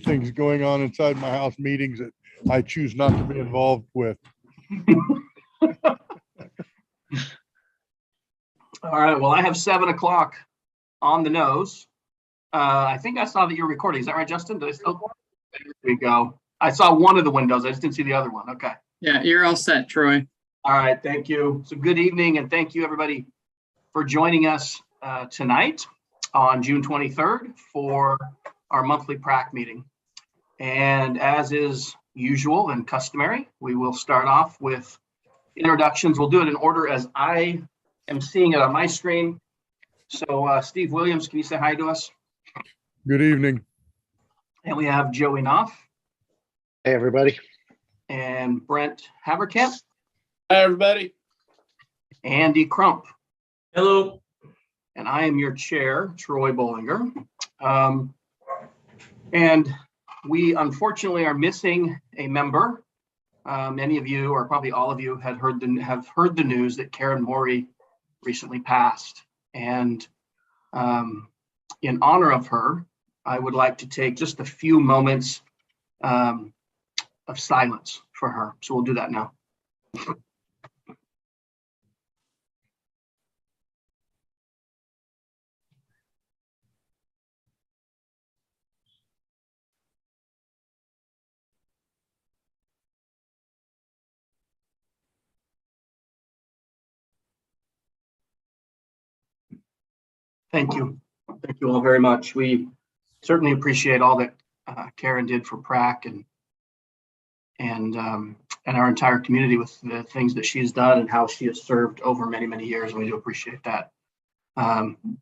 things going on inside my house, meetings that I choose not to be involved with. All right, well, I have 7 o'clock on the nose. I think I saw that you're recording. Is that right, Justin? Did I still? There we go. I saw one of the windows. I just didn't see the other one. Okay. Yeah, you're all set, Troy. All right, thank you. So good evening, and thank you everybody for joining us tonight on June 23rd for our monthly PRAC meeting. And as is usual and customary, we will start off with introductions. We'll do it in order as I am seeing it on my screen. So Steve Williams, can you say hi to us? Good evening. And we have Joey Knopf. Hey, everybody. And Brent Haverkamp. Hi, everybody. Andy Crump. Hello. And I am your chair, Troy Bollinger. And we unfortunately are missing a member. Many of you, or probably all of you, have heard the news that Karen Morey recently passed. And in honor of her, I would like to take just a few moments of silence for her. So we'll do that now. Thank you. Thank you all very much. We certainly appreciate all that Karen did for PRAC and our entire community with the things that she's done and how she has served over many, many years. And we do appreciate that.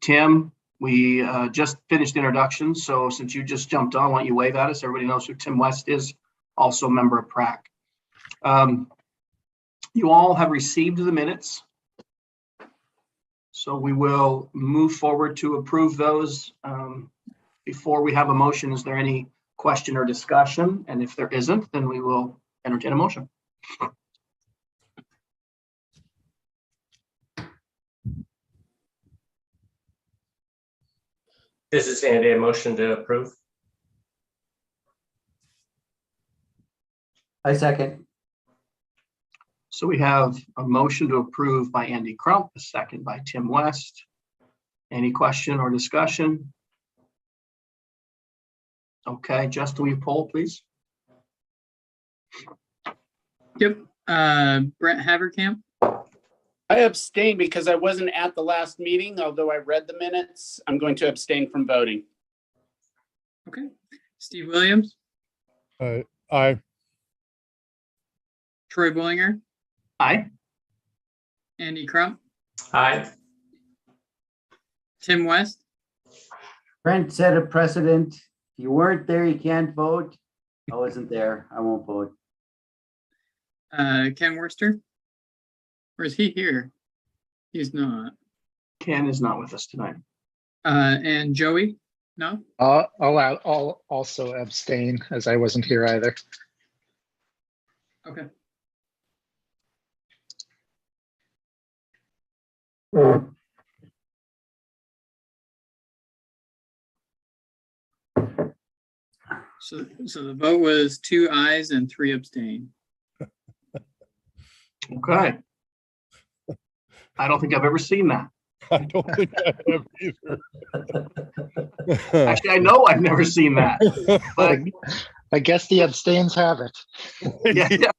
Tim, we just finished introductions. So since you just jumped on, why don't you wave at us? Everybody knows who Tim West is, also a member of PRAC. You all have received the minutes. So we will move forward to approve those. Before we have a motion, is there any question or discussion? And if there isn't, then we will entertain a motion. This is Andy. A motion to approve. I second. So we have a motion to approve by Andy Crump, a second by Tim West. Any question or discussion? Okay, Justin, will you poll, please? Yep. Brent Haverkamp. I abstained because I wasn't at the last meeting, although I read the minutes. I'm going to abstain from voting. Okay. Steve Williams. Aye. Troy Bollinger. Aye. Andy Crump. Aye. Tim West. Brent set a precedent. If you weren't there, you can't vote. I wasn't there. I won't vote. Ken Worcester. Or is he here? He's not. Ken is not with us tonight. And Joey? No? I'll also abstain as I wasn't here either. Okay. So the vote was 2 ayes and 3 abstain. Okay. I don't think I've ever seen that. I don't think I have either. Actually, I know I've never seen that. But I guess the abstains have it. yeah.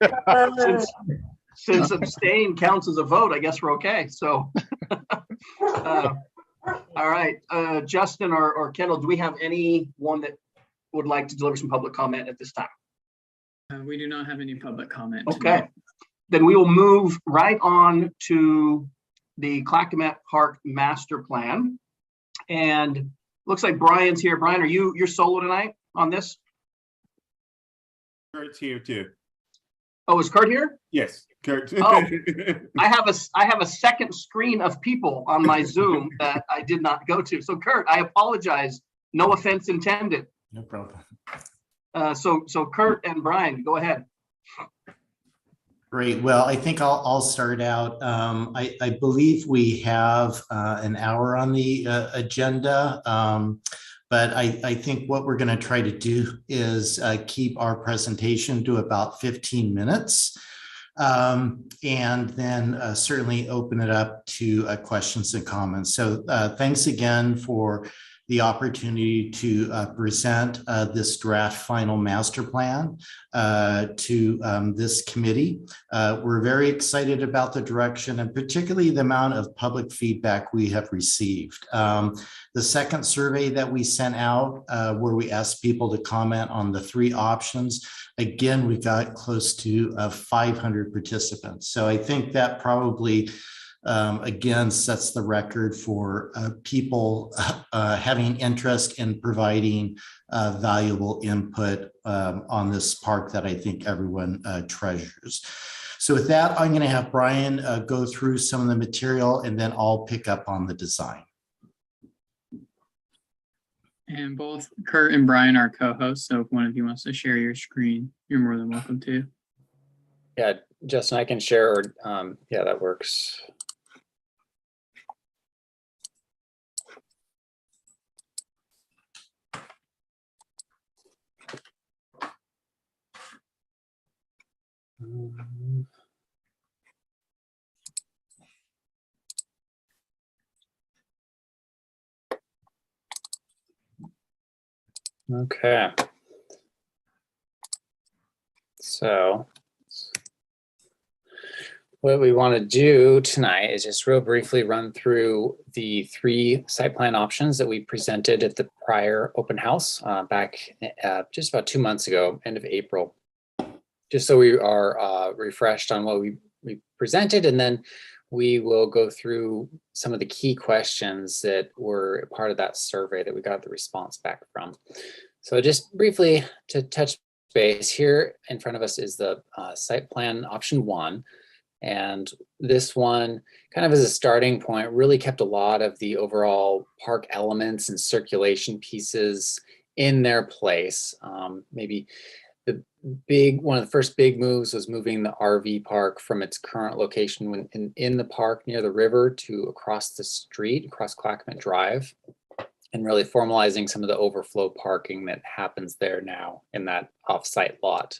Since abstain counts as a vote, I guess we're okay. So, all right, Justin or Kendall, do we have anyone that would like to deliver some public comment at this time? We do not have any public comment. Okay, tonight. then we will move right on to the Clackama Park Master Plan. And looks like Brian's here. Brian, you're solo tonight on this? Kurt's here too. Oh, is Kurt here? Yes, Kurt. Oh, I have a second screen of people on my Zoom that I did not go to. So Kurt, I apologize. No offense intended. No problem. So Kurt and Brian, go ahead. Great. Well, I think I'll start out. I believe we have an hour on the agenda. But I think what we're going to try to do is keep our presentation to about 15 minutes. And then certainly open it up to questions and comments. So thanks again for the opportunity to present this draft final master plan to this committee. We're very excited about the direction and particularly the amount of public feedback we have received. The second survey that we sent out where we asked people to comment on the 3 options, again, we got close to 500 participants. So I think that probably again sets the record for people having interest in providing valuable input on this park that I think everyone treasures. So with that, I'm going to have Brian go through some of the material and then I'll pick up on the design. And both Kurt and Brian are co-hosts, so if one of you wants to share your screen, you're more than welcome to. Yeah, Justin, I can share, or yeah, that works. Okay. So what we want to do tonight is just real briefly run through the 3 site plan options that we presented at the prior open house back just about 2 months ago, end of April, just so we are refreshed on what we presented, and then we will go through some of the key questions that were part of that survey that we got the response back from. So just briefly to touch base, here in front of us is the site plan option 1. And this one, kind of as a starting point, really kept a lot of the overall park elements and circulation pieces in their place. Maybe one of the first big moves was moving the RV park from its current location in the park near the river to across the street, across Clackama Drive, and really formalizing some of the overflow parking that happens there now in that off-site lot.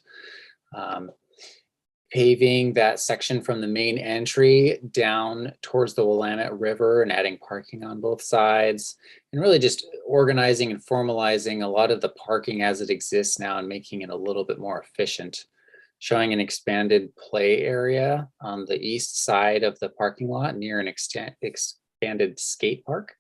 Paving that section from the main entry down towards the Willamette River and adding parking on both sides, and really just organizing and formalizing a lot of the parking as it exists now and making it a little bit more efficient. Showing an expanded play area on the east side of the parking lot near an expanded skate park.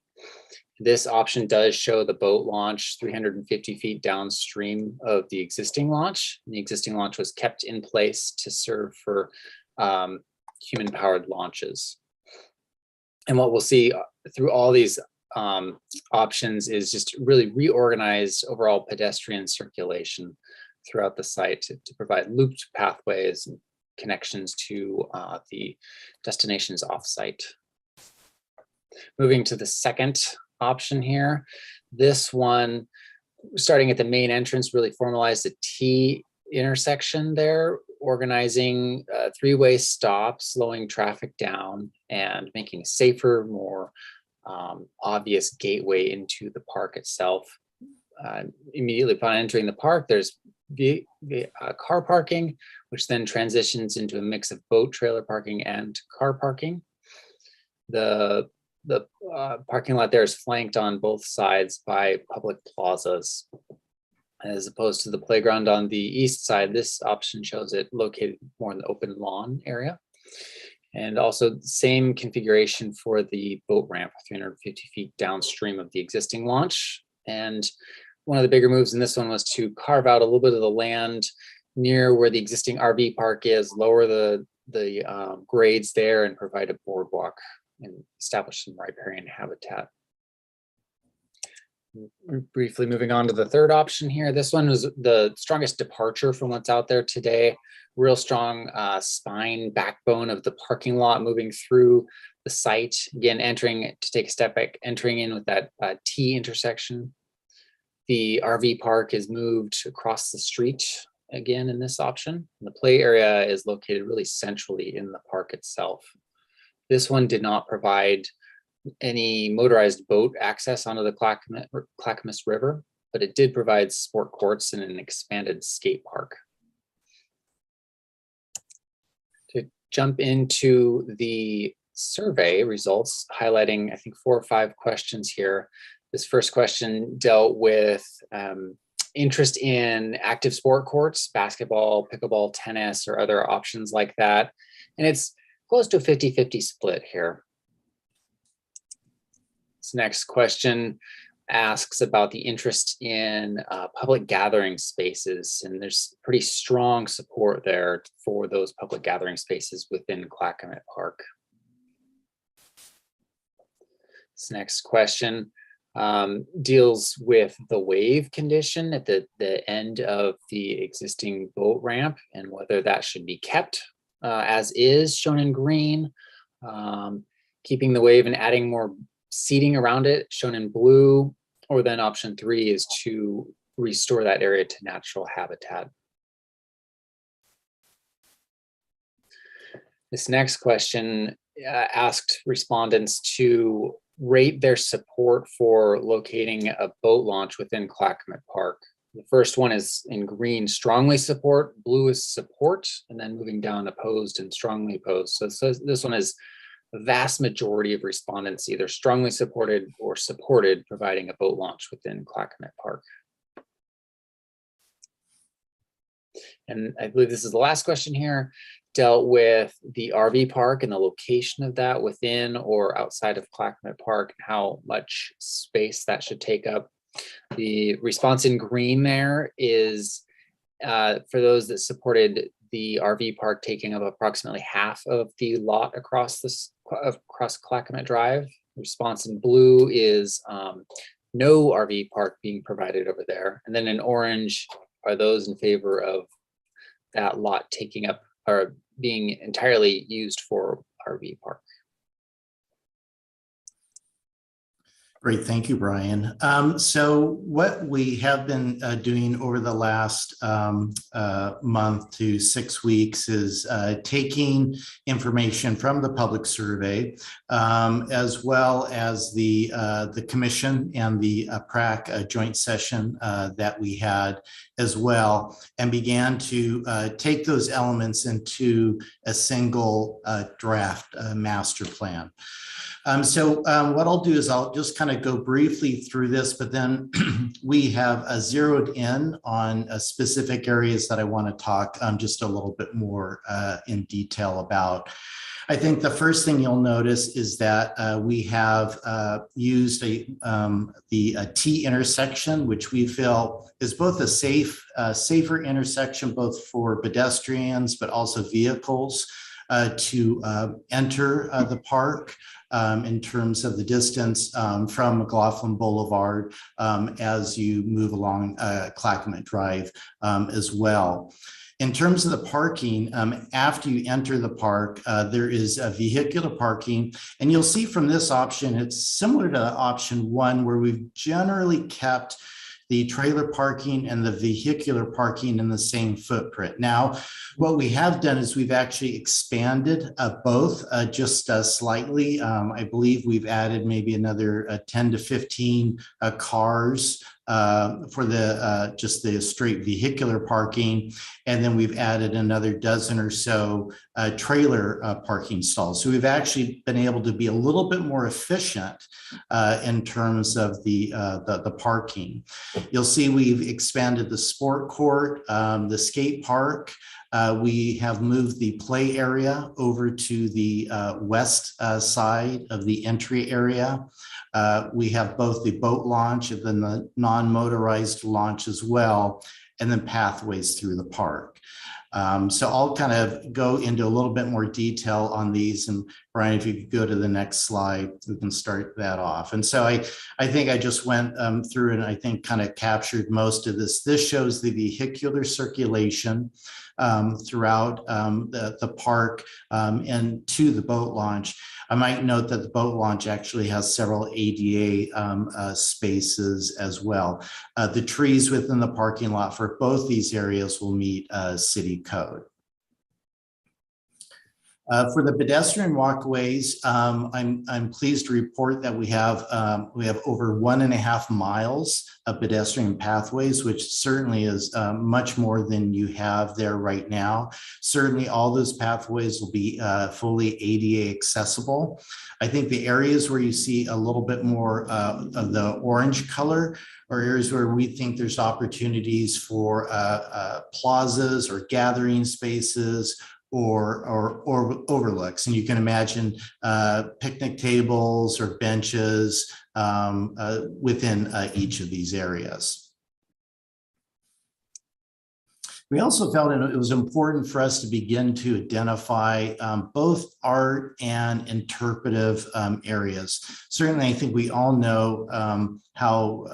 This option does show the boat launch 350 feet downstream of the existing launch. The existing launch was kept in place to serve for human-powered launches. And what we'll see through all these options is just really reorganized overall pedestrian circulation throughout the site to provide looped pathways and connections to the destinations off-site. Moving to the second option here. This one, starting at the main entrance, really formalized a T intersection there, organizing 3-way stops, slowing traffic down and making a safer, more obvious gateway into the park itself. Immediately upon entering the park, there's car parking, which then transitions into a mix of boat trailer parking and car parking. The parking lot there is flanked on both sides by public plazas, as opposed to the playground on the east side. This option shows it located more in the open lawn area. And also same configuration for the boat ramp, 350 feet downstream of the existing launch. And one of the bigger moves in this one was to carve out a little bit of the land near where the existing RV park is, lower the grades there and provide a boardwalk and establish some riparian habitat. Briefly moving on to the third option here. This one was the strongest departure from what's out there today. Real strong spine backbone of the parking lot moving through the site. Again, entering to take a step back, entering in with that T intersection. The RV park is moved across the street again in this option. The play area is located really centrally in the park itself. This one did not provide any motorized boat access onto the Clackamas River, but it did provide sport courts and an expanded skate park. To jump into the survey results, highlighting, I think, 4 or 5 questions here. This first question dealt with interest in active sport courts, basketball, pickleball, tennis, or other options like that. And it's close to a 50-50 split here. This next question asks about the interest in public gathering spaces, and there's pretty strong support there for those public gathering spaces within Clackamas Park. This next question deals with the wave condition at the end of the existing boat ramp and whether that should be kept as is, shown in green, keeping the wave and adding more seating around it, shown in blue, or then option 3 is to restore that area to natural habitat. This next question asked respondents to rate their support for locating a boat launch within Clackamas Park. The first one is in green, strongly support, blue is support, and then moving down, opposed and strongly opposed. So this one is the vast majority of respondents either strongly supported or supported providing a boat launch within Clackamas Park. And I believe this is the last question here, dealt with the RV park and the location of that within or outside of Clackamas Park, and how much space that should take up. The response in green there is for those that supported the RV park taking up approximately half of the lot across Clackamas Drive. Response in blue is no RV park being provided over there. And then in orange are those in favor of that lot taking up or being entirely used for RV park. Great, thank you, Brian. So what we have been doing over the last month to 6 weeks is taking information from the public survey, as well as the commission and the PRAC joint session that we had as well, and began to take those elements into a single draft master plan. So what I'll do is I'll just kind of go briefly through this, but then we have zeroed in on specific areas that I want to talk just a little bit more in detail about. I think the first thing you'll notice is that we have used the T intersection, which we feel is both a safer intersection, both for pedestrians, but also vehicles to enter the park. In terms of the distance from McLaughlin Boulevard as you move along Clackamas Drive as well. In terms of the parking, after you enter the park, there is a vehicular parking, and you'll see from this option, it's similar to option 1, where we've generally kept the trailer parking and the vehicular parking in the same footprint. Now, what we have done is we've actually expanded both just slightly. I believe we've added maybe another 10 to 15 cars for the just the straight vehicular parking, and then we've added another dozen or so trailer parking stalls. So we've actually been able to be a little bit more efficient in terms of the parking. You'll see we've expanded the sport court, the skate park. We have moved the play area over to the west side of the entry area. We have both the boat launch and then the non-motorized launch as well, and then pathways through the park. So I'll kind of go into a little bit more detail on these. And Brian, if you could go to the next slide, we can start that off. And so I think I just went through and I think kind of captured most of this. This shows the vehicular circulation throughout the park and to the boat launch. I might note that the boat launch actually has several ADA spaces as well. The trees within the parking lot for both these areas will meet city code. For the pedestrian walkways, I'm pleased to report that we have over 1.5 miles of pedestrian pathways, which certainly is much more than you have there right now. Certainly, all those pathways will be fully ADA accessible. I think the areas where you see a little bit more of the orange color are areas where we think there's opportunities for plazas or gathering spaces or overlooks. And you can imagine picnic tables or benches within each of these areas. We also felt it was important for us to begin to identify both art and interpretive areas. Certainly, I think we all know how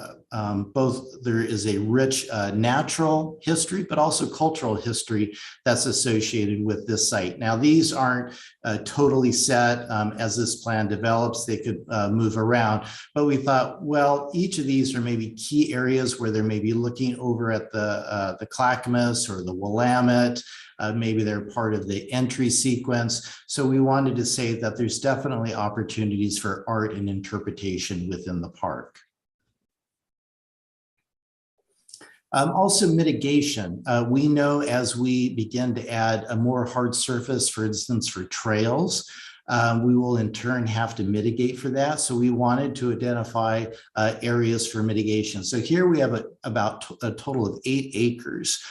both there is a rich natural history, but also cultural history that's associated with this site. Now, these aren't totally set as this plan develops, they could move around, but we thought, well, each of these are maybe key areas where they're maybe looking over at the Clackamas or the Willamette. Maybe they're part of the entry sequence. So we wanted to say that there's definitely opportunities for art and interpretation within the park. Also mitigation. We know as we begin to add a more hard surface, for instance, for trails, we will in turn have to mitigate for that. So we wanted to identify areas for mitigation. So here we have about a total of 8 acres.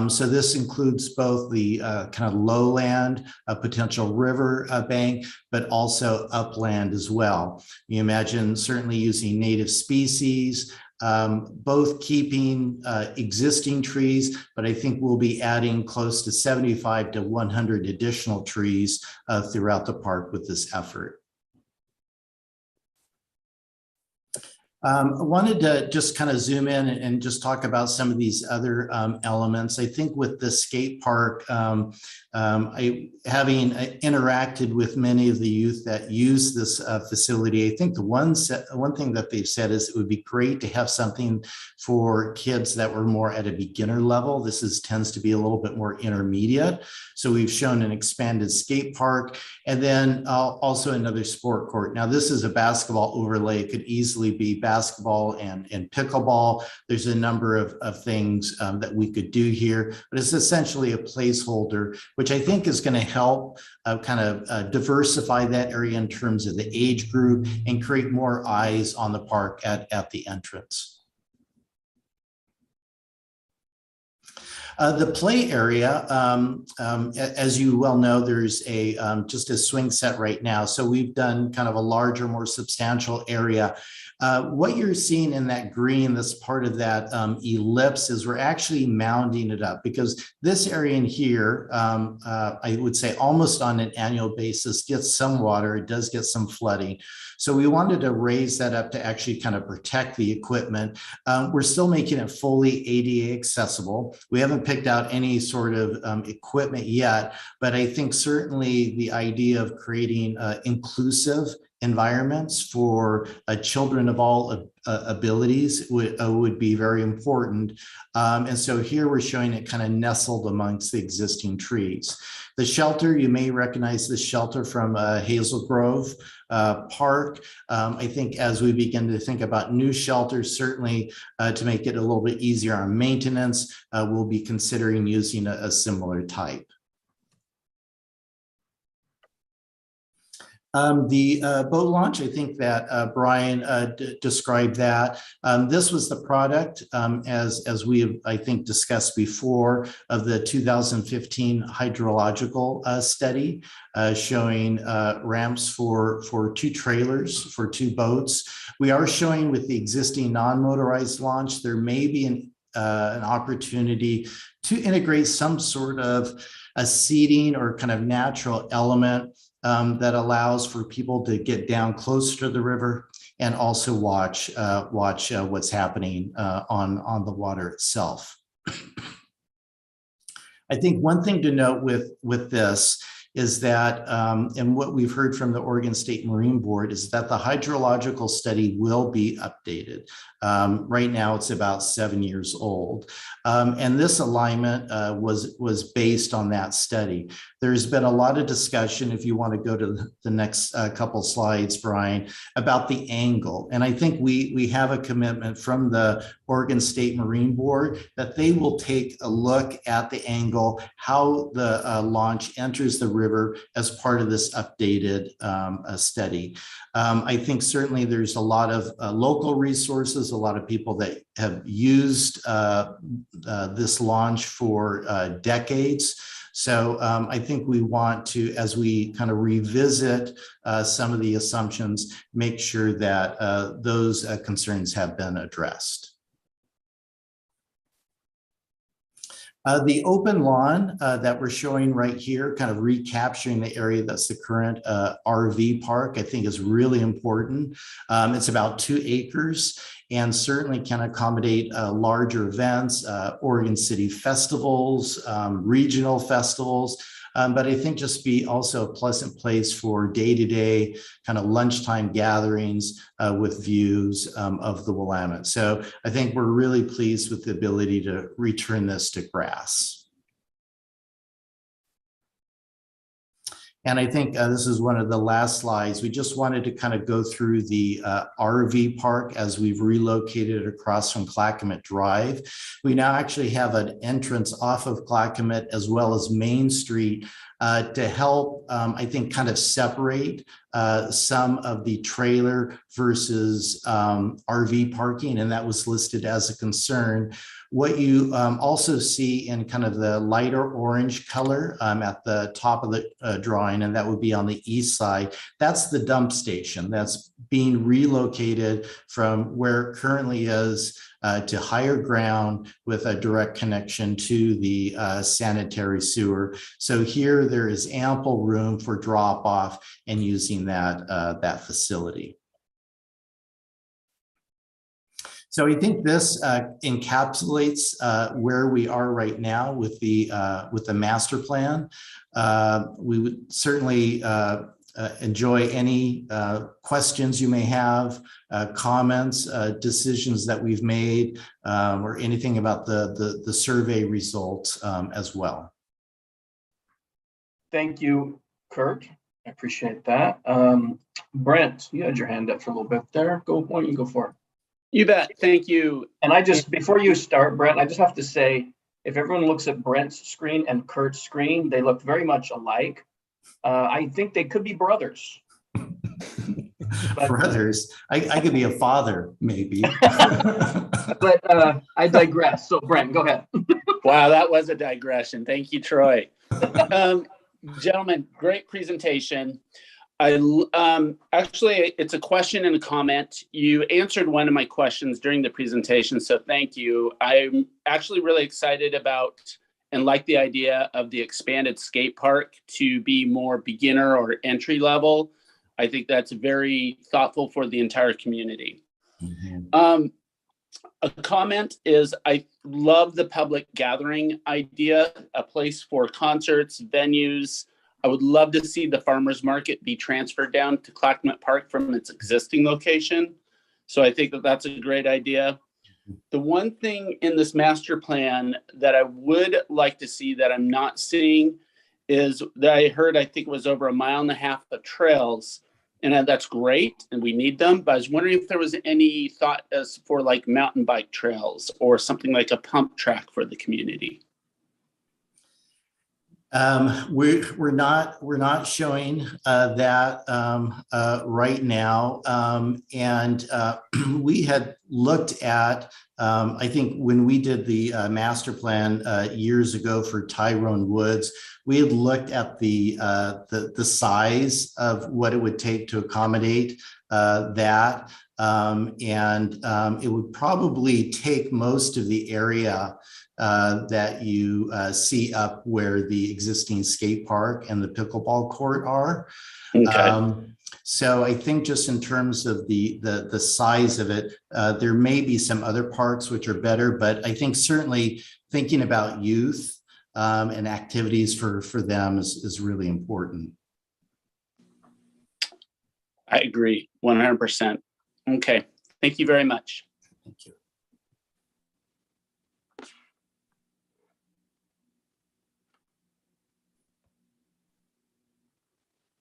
So this includes both the kind of lowland, potential river bank, but also upland as well. You imagine certainly using native species, both keeping existing trees, but I think we'll be adding close to 75 to 100 additional trees throughout the park with this effort. I wanted to just kind of zoom in and just talk about some of these other elements. I think with the skate park, having interacted with many of the youth that use this facility, I think the one thing that they've said is it would be great to have something for kids that were more at a beginner level. This tends to be a little bit more intermediate. So we've shown an expanded skate park and then also another sport court. Now this is a basketball overlay. It could easily be basketball and pickleball. There's a number of things that we could do here, but it's essentially a placeholder, which I think is going to help kind of diversify that area in terms of the age group and create more eyes on the park at the entrance. The play area, as you well know, there's just a swing set right now. So we've done kind of a larger, more substantial area. What you're seeing in that green, that's part of that ellipse, is we're actually mounding it up because this area in here, I would say almost on an annual basis, gets some water. It does get some flooding. So we wanted to raise that up to actually kind of protect the equipment. We're still making it fully ADA accessible. We haven't picked out any sort of equipment yet, but I think certainly the idea of creating inclusive environments for children of all abilities would be very important. And so here we're showing it kind of nestled amongst the existing trees. The shelter, you may recognize this shelter from Hazel Grove Park. I think as we begin to think about new shelters, certainly to make it a little bit easier on maintenance, we'll be considering using a similar type. The boat launch, I think that Brian described that. This was the product, as we have, I think, discussed before, of the 2015 hydrological study showing ramps for 2 trailers, for 2 boats. We are showing with the existing non-motorized launch, there may be an opportunity to integrate some sort of a seating or kind of natural element that allows for people to get down closer to the river and also watch what's happening on the water itself. I think one thing to note with this is that, and what we've heard from the Oregon State Marine Board is that the hydrological study will be updated. Right now, it's about 7 years old. And this alignment was based on that study. There's been a lot of discussion, if you want to go to the next couple slides, Brian, about the angle. And I think we have a commitment from the Oregon State Marine Board that they will take a look at the angle, how the launch enters the river as part of this updated study. I think certainly there's a lot of local resources, a lot of people that have used this launch for decades. So I think we want to, as we kind of revisit some of the assumptions, make sure that those concerns have been addressed. The open lawn that we're showing right here, kind of recapturing the area that's the current RV park, I think is really important. It's about 2 acres and certainly can accommodate larger events, Oregon City festivals, regional festivals, but I think just be also a pleasant place for day-to-day kind of lunchtime gatherings with views of the Willamette. So I think we're really pleased with the ability to return this to grass. And I think this is one of the last slides. We just wanted to kind of go through the RV park as we've relocated it across from Clackama Drive. We now actually have an entrance off of Clackama as well as Main Street to help, I think, kind of separate some of the trailer versus RV parking, and that was listed as a concern. What you also see in kind of the lighter orange color at the top of the drawing, and that would be on the east side, that's the dump station that's being relocated from where it currently is to higher ground with a direct connection to the sanitary sewer. So here there is ample room for drop off and using that facility. So I think this encapsulates where we are right now with the master plan. We would certainly enjoy any questions you may have, comments, decisions that we've made, or anything about the survey results as well. Thank you, Kurt. I appreciate that. Brent, you had your hand up for a little bit there. Why don't you go for it? You bet. Thank you. And before you start, Brent, I just have to say, if everyone looks at Brent's screen and Kurt's screen, they look very much alike. I think they could be brothers. Brothers, I could be a father, maybe. But I digress. So Brent, go ahead. Wow, that was a digression. Thank you, Troy. Gentlemen, great presentation. Actually, it's a question and a comment. You answered one of my questions during the presentation, so thank you. I'm actually really excited about and like the idea of the expanded skate park to be more beginner or entry level. I think that's very thoughtful for the entire community. Mm-hmm. A comment is I love the public gathering idea, a place for concerts, venues. I would love to see the farmers market be transferred down to Clackama Park from its existing location. So I think that that's a great idea. The one thing in this master plan that I would like to see that I'm not seeing is that I heard, I think it was over 1.5 miles of trails, and that's great and we need them. But I was wondering if there was any thought as for like mountain bike trails or something like a pump track for the community. We're not showing that right now, and we had looked at. I think when we did the master plan years ago for Tyrone Woods, we had looked at the size of what it would take to accommodate that, and it would probably take most of the area that you see up where the existing skate park and the pickleball court are. Okay. So I think just in terms of the size of it, there may be some other parks which are better, but I think certainly thinking about youth and activities for them is really important. I agree 100%. Okay, thank you very much. Thank you.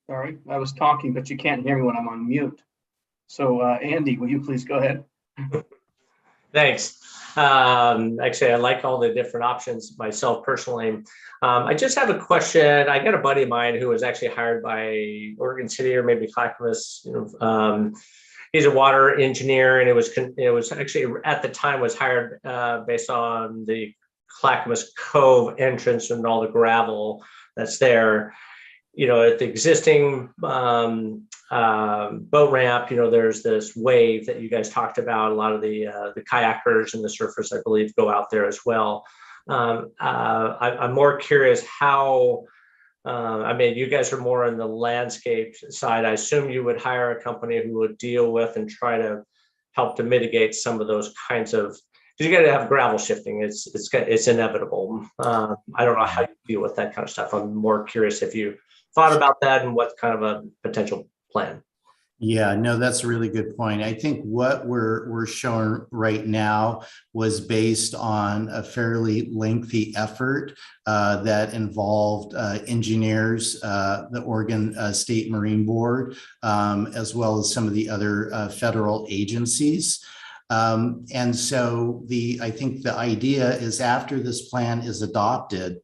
Sorry, I was talking, but you can't hear me when I'm on mute. So Andy, will you please go ahead? Thanks. Actually, I like all the different options myself personally. I just have a question. I got a buddy of mine who was actually hired by Oregon City or maybe Clackamas. He's a water engineer, and it was actually at the time was hired based on the Clackamas Cove entrance and all the gravel that's there. At the existing boat ramp, there's this wave that you guys talked about. A lot of the kayakers and the surfers, I believe, go out there as well. I'm more curious how, you guys are more on the landscape side. I assume you would hire a company who would deal with and try to help to mitigate some of those kinds of, because you got to have gravel shifting. It's inevitable. I don't know how you deal with that kind of stuff. I'm more curious if you thought about that and what kind of a potential plan. Yeah, no, that's a really good point. I think what we're showing right now was based on a fairly lengthy effort that involved engineers, the Oregon State Marine Board, as well as some of the other federal agencies. And so I think the idea is after this plan is adopted,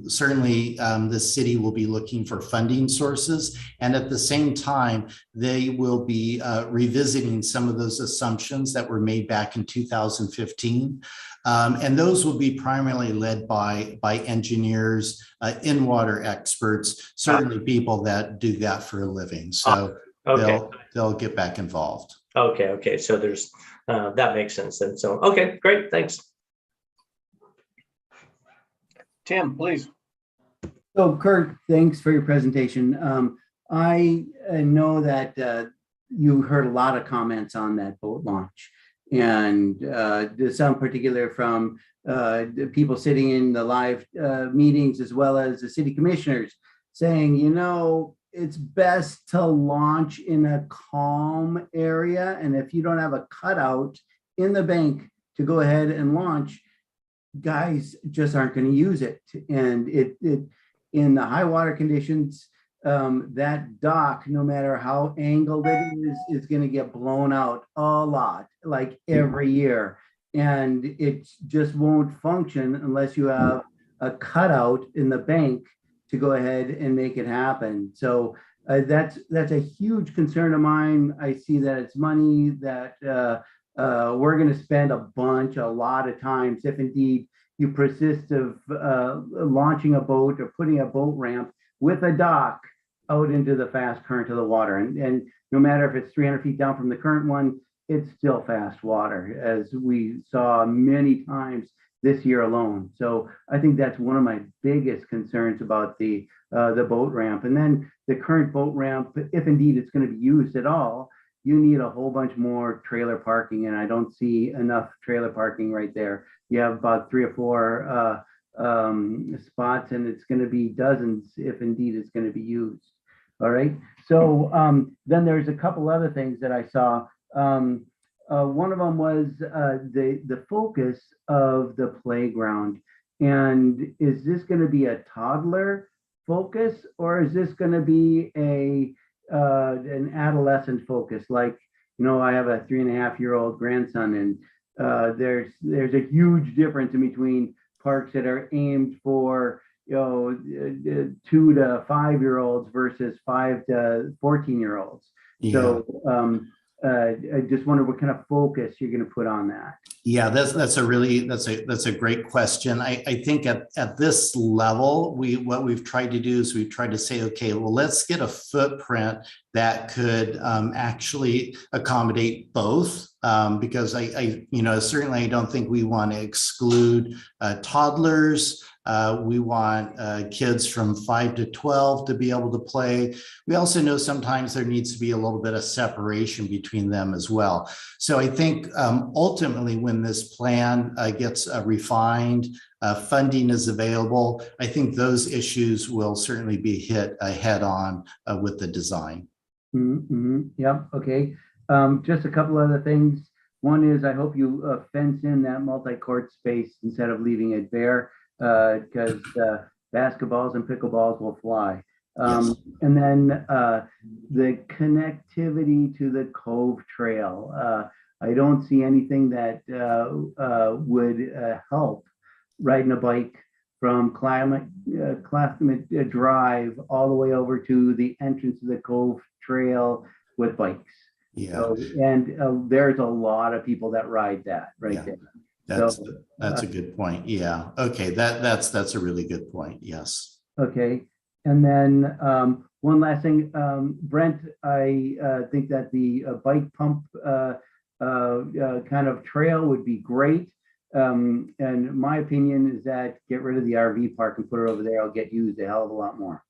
certainly the city will be looking for funding sources, and at the same time they will be revisiting some of those assumptions that were made back in 2015, and those will be primarily led by engineers, in-water experts, certainly people that do that for a living. So okay. they'll get back involved. Okay. So there's that makes sense. And so, okay, great. Thanks. Tim, please. So Kurt, thanks for your presentation. I know that you heard a lot of comments on that boat launch, and some particular from the people sitting in the live meetings, as well as the city commissioners saying, it's best to launch in a calm area. And if you don't have a cutout in the bank to go ahead and launch, guys just aren't going to use it. And it in the high water conditions, that dock, no matter how angled it is going to get blown out a lot, like every year. And it just won't function unless you have a cutout in the bank to go ahead and make it happen. So that's a huge concern of mine. I see that it's money that we're going to spend a lot of times if indeed you persist of launching a boat or putting a boat ramp with a dock out into the fast current of the water. And no matter if it's 300 feet down from the current one, it's still fast water, as we saw many times this year alone. So I think that's one of my biggest concerns about the boat ramp. And then the current boat ramp, if indeed it's going to be used at all, you need a whole bunch more trailer parking, and I don't see enough trailer parking right there. You have about 3 or 4 spots, and it's going to be dozens if indeed it's going to be used. All right. So then there's a couple other things that I saw. One of them was the focus of the playground. And is this going to be a toddler focus, or is this going to be an adolescent focus? Like, I have a 3.5-year-old grandson, and there's a huge difference in between parks that are aimed for 2 to 5-year-olds versus 5 to 14-year-olds. Yeah. So I just wonder what kind of focus you're going to put on that. Yeah, that's a great question. I think at this level, what we've tried to do is we've tried to say, okay, well, let's get a footprint that could actually accommodate both because certainly I don't think we want to exclude toddlers. We want kids from 5 to 12 to be able to play. We also know sometimes there needs to be a little bit of separation between them as well. So I think ultimately when this plan gets refined, funding is available, I think those issues will certainly be hit head on with the design. Yep, okay. Just a couple other things. One is I hope you fence in that multi-court space instead of leaving it bare, because basketballs and pickleballs will fly. Yes. And then the connectivity to the Cove Trail. I don't see anything that would help riding a bike from Clackama Drive all the way over to the entrance of the Cove Trail with bikes. Yeah. So, and there's a lot of people that ride that Yeah. there. That's a good point. Yeah. Okay. That's a really good point. Yes. Okay. And then one last thing, Brent, I think that the bike pump kind of trail would be great. And my opinion is that get rid of the RV park and put it over there. I'll get used a hell of a lot more.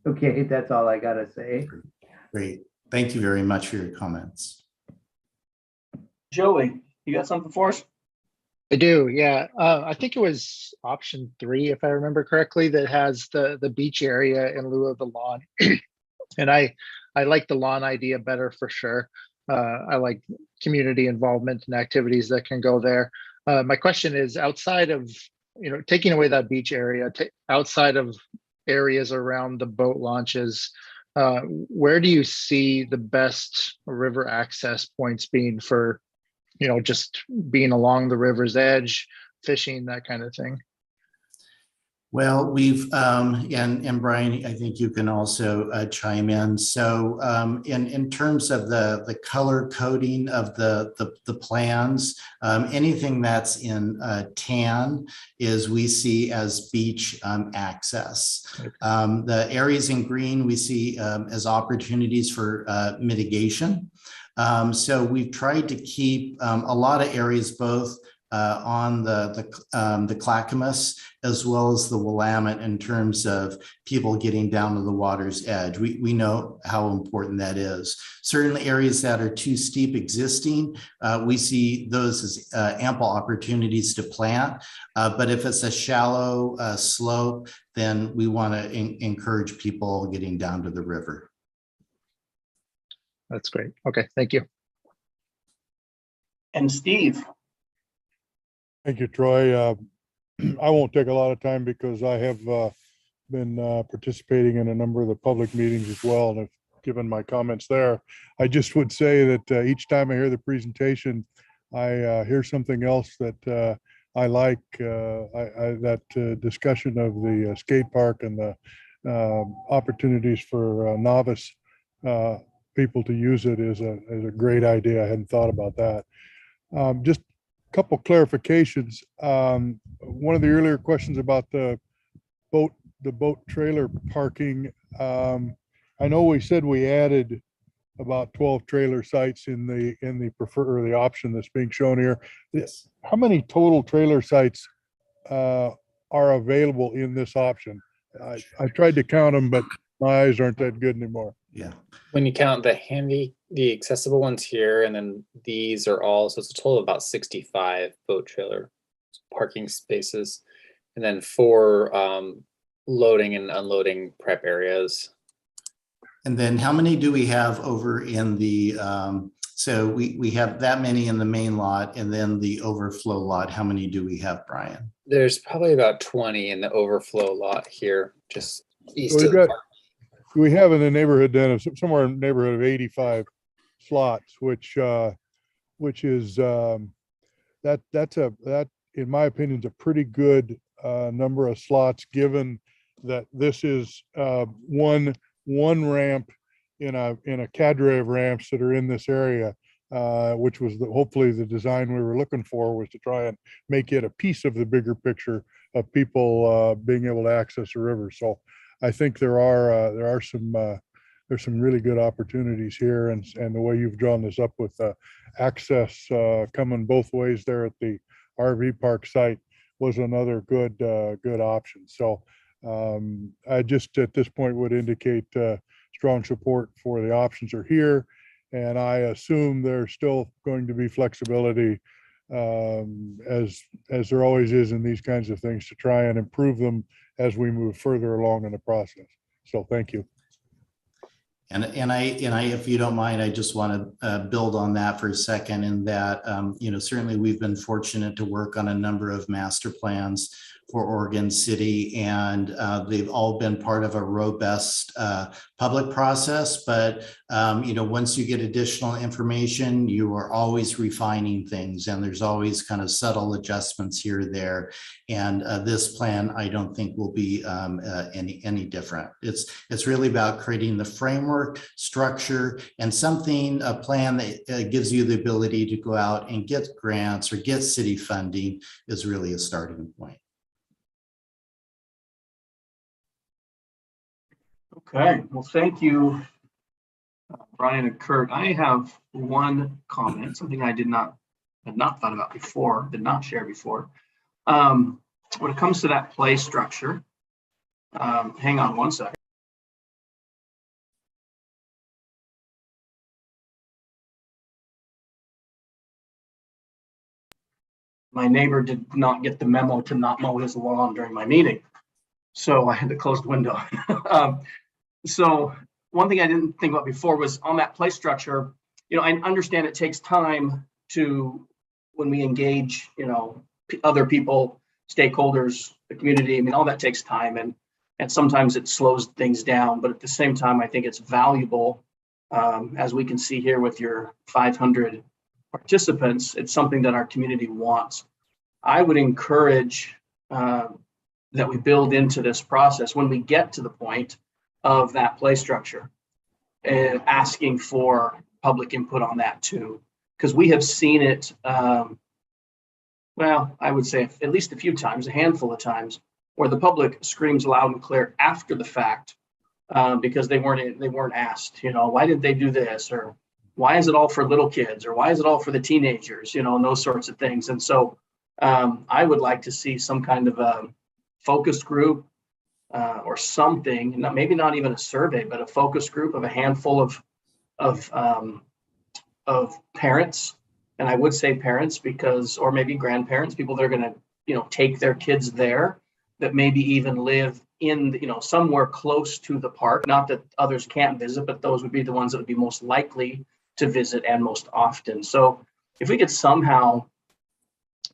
Okay, that's all I gotta say. Great. Thank you very much for your comments. Joey, you got something for us? I do, yeah. I think it was option 3, if I remember correctly, that has the beach area in lieu of the lawn. And I like the lawn idea better for sure. I like community involvement and activities that can go there. My question is, outside of, taking away that beach area, outside of areas around the boat launches, where do you see the best river access points being for, just being along the river's edge, fishing, that kind of thing? Well, we've, and Brian, I think you can also chime in. So in terms of the color coding of the plans, anything that's in tan is we see as beach access. The areas in green we see as opportunities for mitigation. So we've tried to keep a lot of areas both on the Clackamas as well as the Willamette in terms of people getting down to the water's edge. We know how important that is. Certainly areas that are too steep existing, we see those as ample opportunities to plant. But if it's a shallow slope, then we want to encourage people getting down to the river. That's great. Okay, thank you. And Steve. Thank you, Troy. I won't take a lot of time because I have been participating in a number of the public meetings as well, and have given my comments there. I just would say that each time I hear the presentation, I hear something else that I like. That discussion of the skate park and the opportunities for novice people to use it is a great idea. I hadn't thought about that. Just couple clarifications. One of the earlier questions about the boat trailer parking. I know we said we added about 12 trailer sites in the preferred, or the option that's being shown here. Yes. How many total trailer sites are available in this option? I tried to count them, but my eyes aren't that good anymore. Yeah. When you count the accessible ones here, and then these are all, so it's a total of about 65 boat trailer parking spaces, and then 4 loading and unloading prep areas. And then how many do we have over in the, so we have that many in the main lot, and then the overflow lot, how many do we have, Brian? There's probably about 20 in the overflow lot here, just east So of the park. we have in the neighborhood then of somewhere in the neighborhood of 85 slots, which is that in my opinion is a pretty good number of slots, given that this is one ramp in a cadre of ramps that are in this area, which was hopefully the design we were looking for, was to try and make it a piece of the bigger picture of people being able to access the river. So I think there are some there's some really good opportunities here, and the way you've drawn this up with access coming both ways there at the RV park site was another good option. So I just at this point would indicate strong support for the options are here, and I assume there's still going to be flexibility as there always is in these kinds of things to try and improve them as we move further along in the process. So thank you. And if you don't mind, I just want to build on that for a second in that, certainly we've been fortunate to work on a number of master plans for Oregon City, and they've all been part of a robust public process. But, once you get additional information, you are always refining things, and there's always kind of subtle adjustments here or there. And this plan, I don't think will be any different. It's really about creating the framework, structure, and a plan that gives you the ability to go out and get grants or get city funding is really a starting point. Okay, well, thank you, Brian and Kurt. I have one comment, something I had not thought about before, did not share before. When it comes to that play structure, hang on one second. My neighbor did not get the memo to not mow his lawn during my meeting, so I had to close the window. So one thing I didn't think about before was on that play structure, I understand it takes time when we engage, other people, stakeholders, the community. I mean, all that takes time, and sometimes it slows things down. But at the same time, I think it's valuable, as we can see here with your 500 participants. It's something that our community wants. I would encourage that we build into this process when we get to the point of that play structure and asking for public input on that too, because we have seen it, I would say at least a few times, a handful of times, where the public screams loud and clear after the fact because they weren't asked, why did they do this, or why is it all for little kids, or why is it all for the teenagers, and those sorts of things. And so I would like to see some kind of a focus group or something, maybe not even a survey, but a focus group of a handful of parents. And I would say parents or maybe grandparents, people that are going to, take their kids there, that maybe even live in, somewhere close to the park. Not that others can't visit, but those would be the ones that would be most likely to visit and most often. So if we could somehow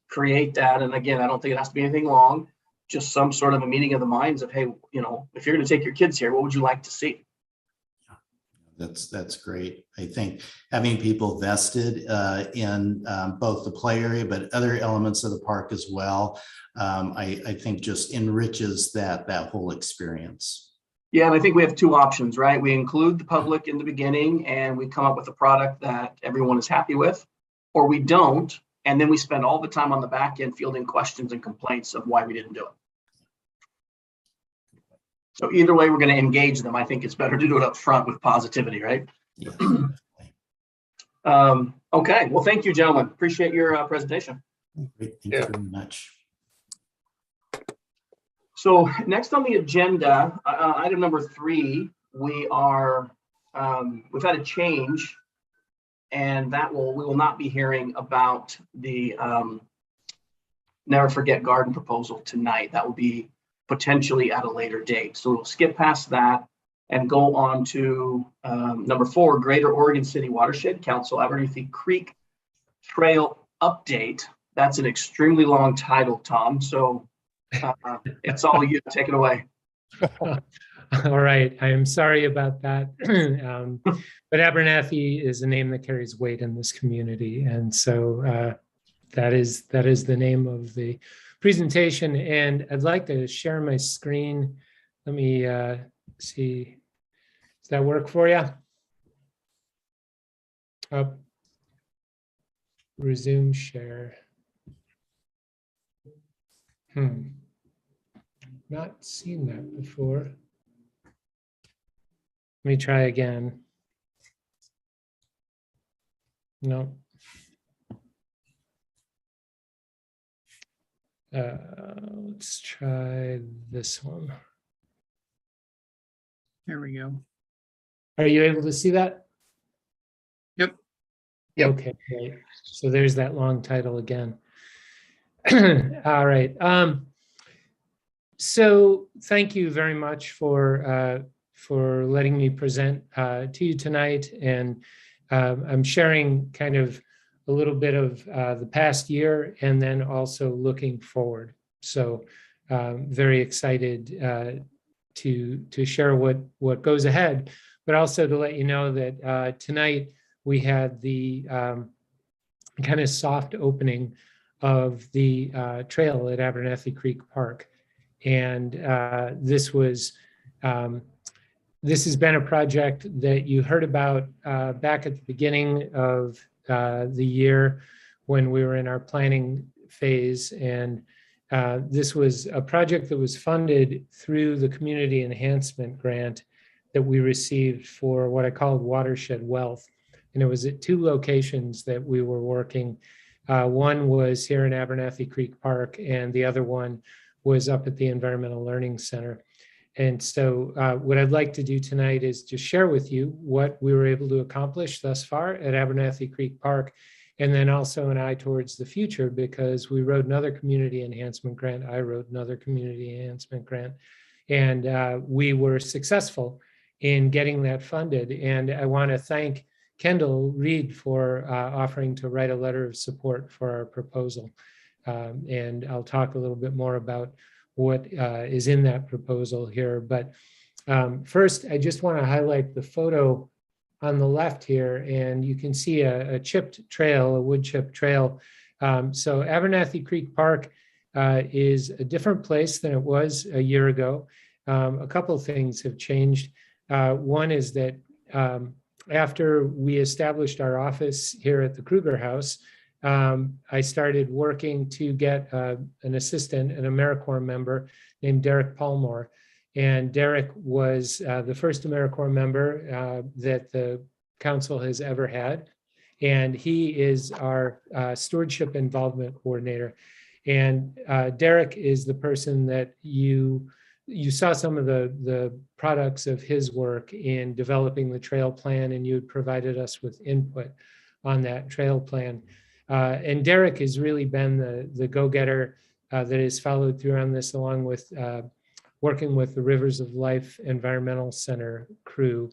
create that, and again, I don't think it has to be anything long, just some sort of a meeting of the minds of, hey, if you're going to take your kids here, what would you like to see? That's great. I think having people vested in both the play area, but other elements of the park as well, I think just enriches that whole experience. Yeah, and I think we have two options, right? We include the public in the beginning and we come up with a product that everyone is happy with, or we don't, and then we spend all the time on the back end fielding questions and complaints of why we didn't do it. So either way, we're going to engage them. I think it's better to do it up front with positivity, right? Yeah. Okay, well, thank you, gentlemen. Appreciate your presentation. Great, thank you very much. So next on the agenda, item number 3, we've had a change, and we will not be hearing about the Never Forget Garden proposal tonight. That will be potentially at a later date. So we'll skip past that and go on to number 4, Greater Oregon City Watershed Council Abernathy Creek Trail Update. That's an extremely long title, Tom. So it's all you. Take it away. All right. I am sorry about that. But Abernathy is a name that carries weight in this community. And so that is the name of the presentation. And I'd like to share my screen. Let me see. Does that work for you? Resume share. Not seen that before. Let me try again. No. Let's try this one. There we go. Are you able to see that? Yep. Yep. Okay, great. So there's that long title again. All right. So thank you very much for letting me present to you tonight. And I'm sharing kind of a little bit of the past year and then also looking forward. So very excited to share what goes ahead, but also to let you know that tonight we had the kind of soft opening of the trail at Abernathy Creek Park. And this has been a project that you heard about back at the beginning of the year when we were in our planning phase. And this was a project that was funded through the Community Enhancement Grant that we received for what I called Watershed Wealth. And it was at two locations that we were working. One was here in Abernathy Creek Park, and the other one was up at the Environmental Learning Center. And so what I'd like to do tonight is just share with you what we were able to accomplish thus far at Abernathy Creek Park, and then also an eye towards the future, because we wrote another community enhancement grant. I wrote another community enhancement grant, and we were successful in getting that funded. And I want to thank Kendall Reed for offering to write a letter of support for our proposal. And I'll talk a little bit more about what is in that proposal here. But first, I just want to highlight the photo on the left here, and you can see a chipped trail, a wood chip trail. So Abernathy Creek Park is a different place than it was a year ago. A couple of things have changed. One is that after we established our office here at the Kruger House, I started working to get an assistant, an AmeriCorps member named Derek Palmore. And Derek was the first AmeriCorps member that the council has ever had. And he is our stewardship involvement coordinator. And Derek is the person that you saw some of the products of his work in developing the trail plan, and you had provided us with input on that trail plan. And Derek has really been the go-getter that has followed through on this, along with working with the Rivers of Life Environmental Center crew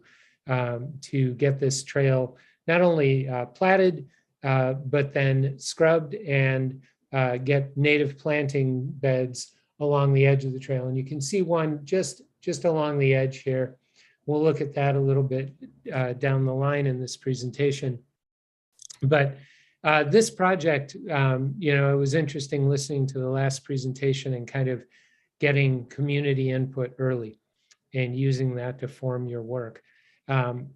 to get this trail not only platted, but then scrubbed and get native planting beds along the edge of the trail. And you can see one just along the edge here. We'll look at that a little bit down the line in this presentation. But this project, it was interesting listening to the last presentation and kind of getting community input early and using that to form your work.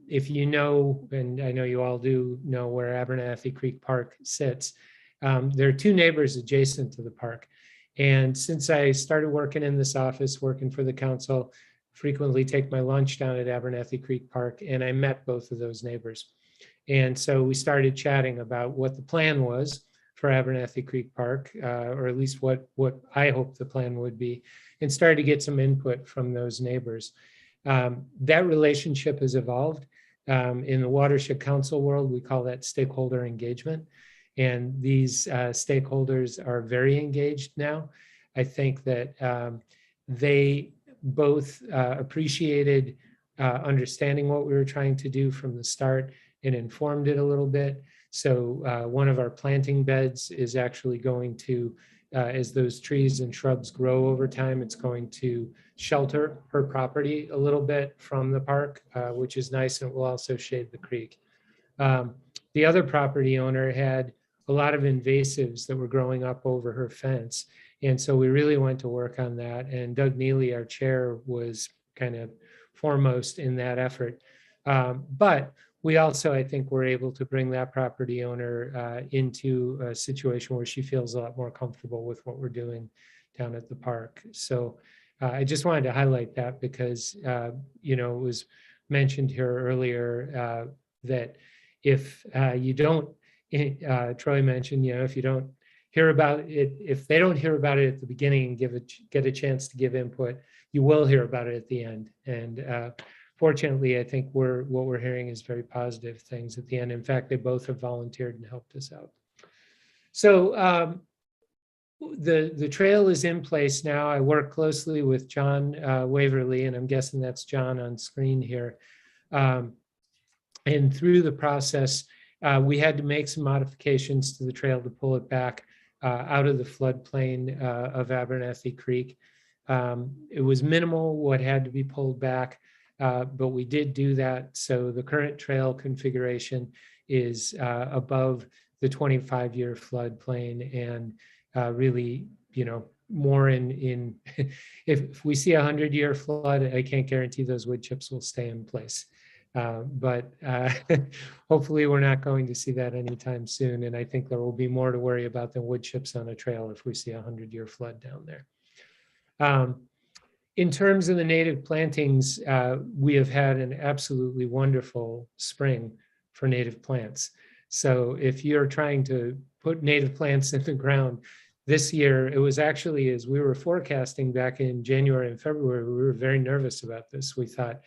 If you know, and I know you all do know where Abernathy Creek Park sits, there are two neighbors adjacent to the park. And since I started working in this office, working for the council, frequently take my lunch down at Abernathy Creek Park, and I met both of those neighbors. And so we started chatting about what the plan was for Abernathy Creek Park, or at least what I hope the plan would be, and started to get some input from those neighbors. That relationship has evolved. In the Watershed Council world, we call that stakeholder engagement. And these stakeholders are very engaged now. I think that they both appreciated understanding what we were trying to do from the start and informed it a little bit. So one of our planting beds is actually going to, as those trees and shrubs grow over time, it's going to shelter her property a little bit from the park, which is nice, and it will also shade the creek. The other property owner had a lot of invasives that were growing up over her fence. And so we really went to work on that. And Doug Neely, our chair, was kind of foremost in that effort. But we also, I think, were able to bring that property owner into a situation where she feels a lot more comfortable with what we're doing down at the park. So I just wanted to highlight that because, it was mentioned here earlier that if you don't, Troy mentioned, if you don't hear about it, if they don't hear about it at the beginning and get a chance to give input, you will hear about it at the end. And fortunately, I think what we're hearing is very positive things at the end. In fact, they both have volunteered and helped us out. So the trail is in place now. I work closely with John Waverly, and I'm guessing that's John on screen here. And through the process, we had to make some modifications to the trail to pull it back out of the floodplain of Abernathy Creek. It was minimal what had to be pulled back, but we did do that. So the current trail configuration is above the 25-year floodplain, and really, more in if we see a 100-year flood, I can't guarantee those wood chips will stay in place. But hopefully we're not going to see that anytime soon. And I think there will be more to worry about than wood chips on a trail if we see a 100-year flood down there. In terms of the native plantings, we have had an absolutely wonderful spring for native plants. So if you're trying to put native plants in the ground this year, it was actually, as we were forecasting back in January and February, we were very nervous about this. We thought,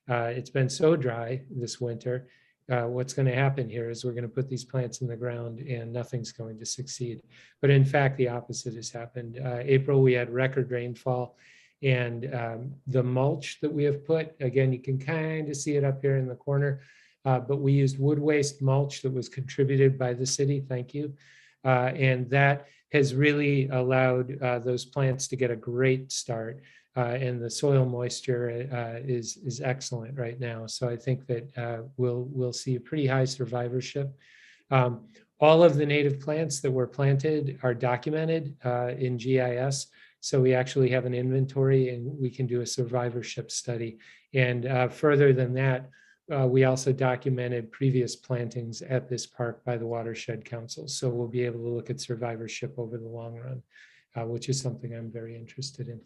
it's been so dry this winter. What's going to happen here is we're going to put these plants in the ground and nothing's going to succeed. But in fact, the opposite has happened. April, we had record rainfall, and the mulch that we have put, again, you can kind of see it up here in the corner, but we used wood waste mulch that was contributed by the city. Thank you. And that has really allowed those plants to get a great start. And the soil moisture is excellent right now. So I think that we'll see a pretty high survivorship. All of the native plants that were planted are documented in GIS. So we actually have an inventory and we can do a survivorship study. And further than that, we also documented previous plantings at this park by the Watershed Council. So we'll be able to look at survivorship over the long run, which is something I'm very interested in.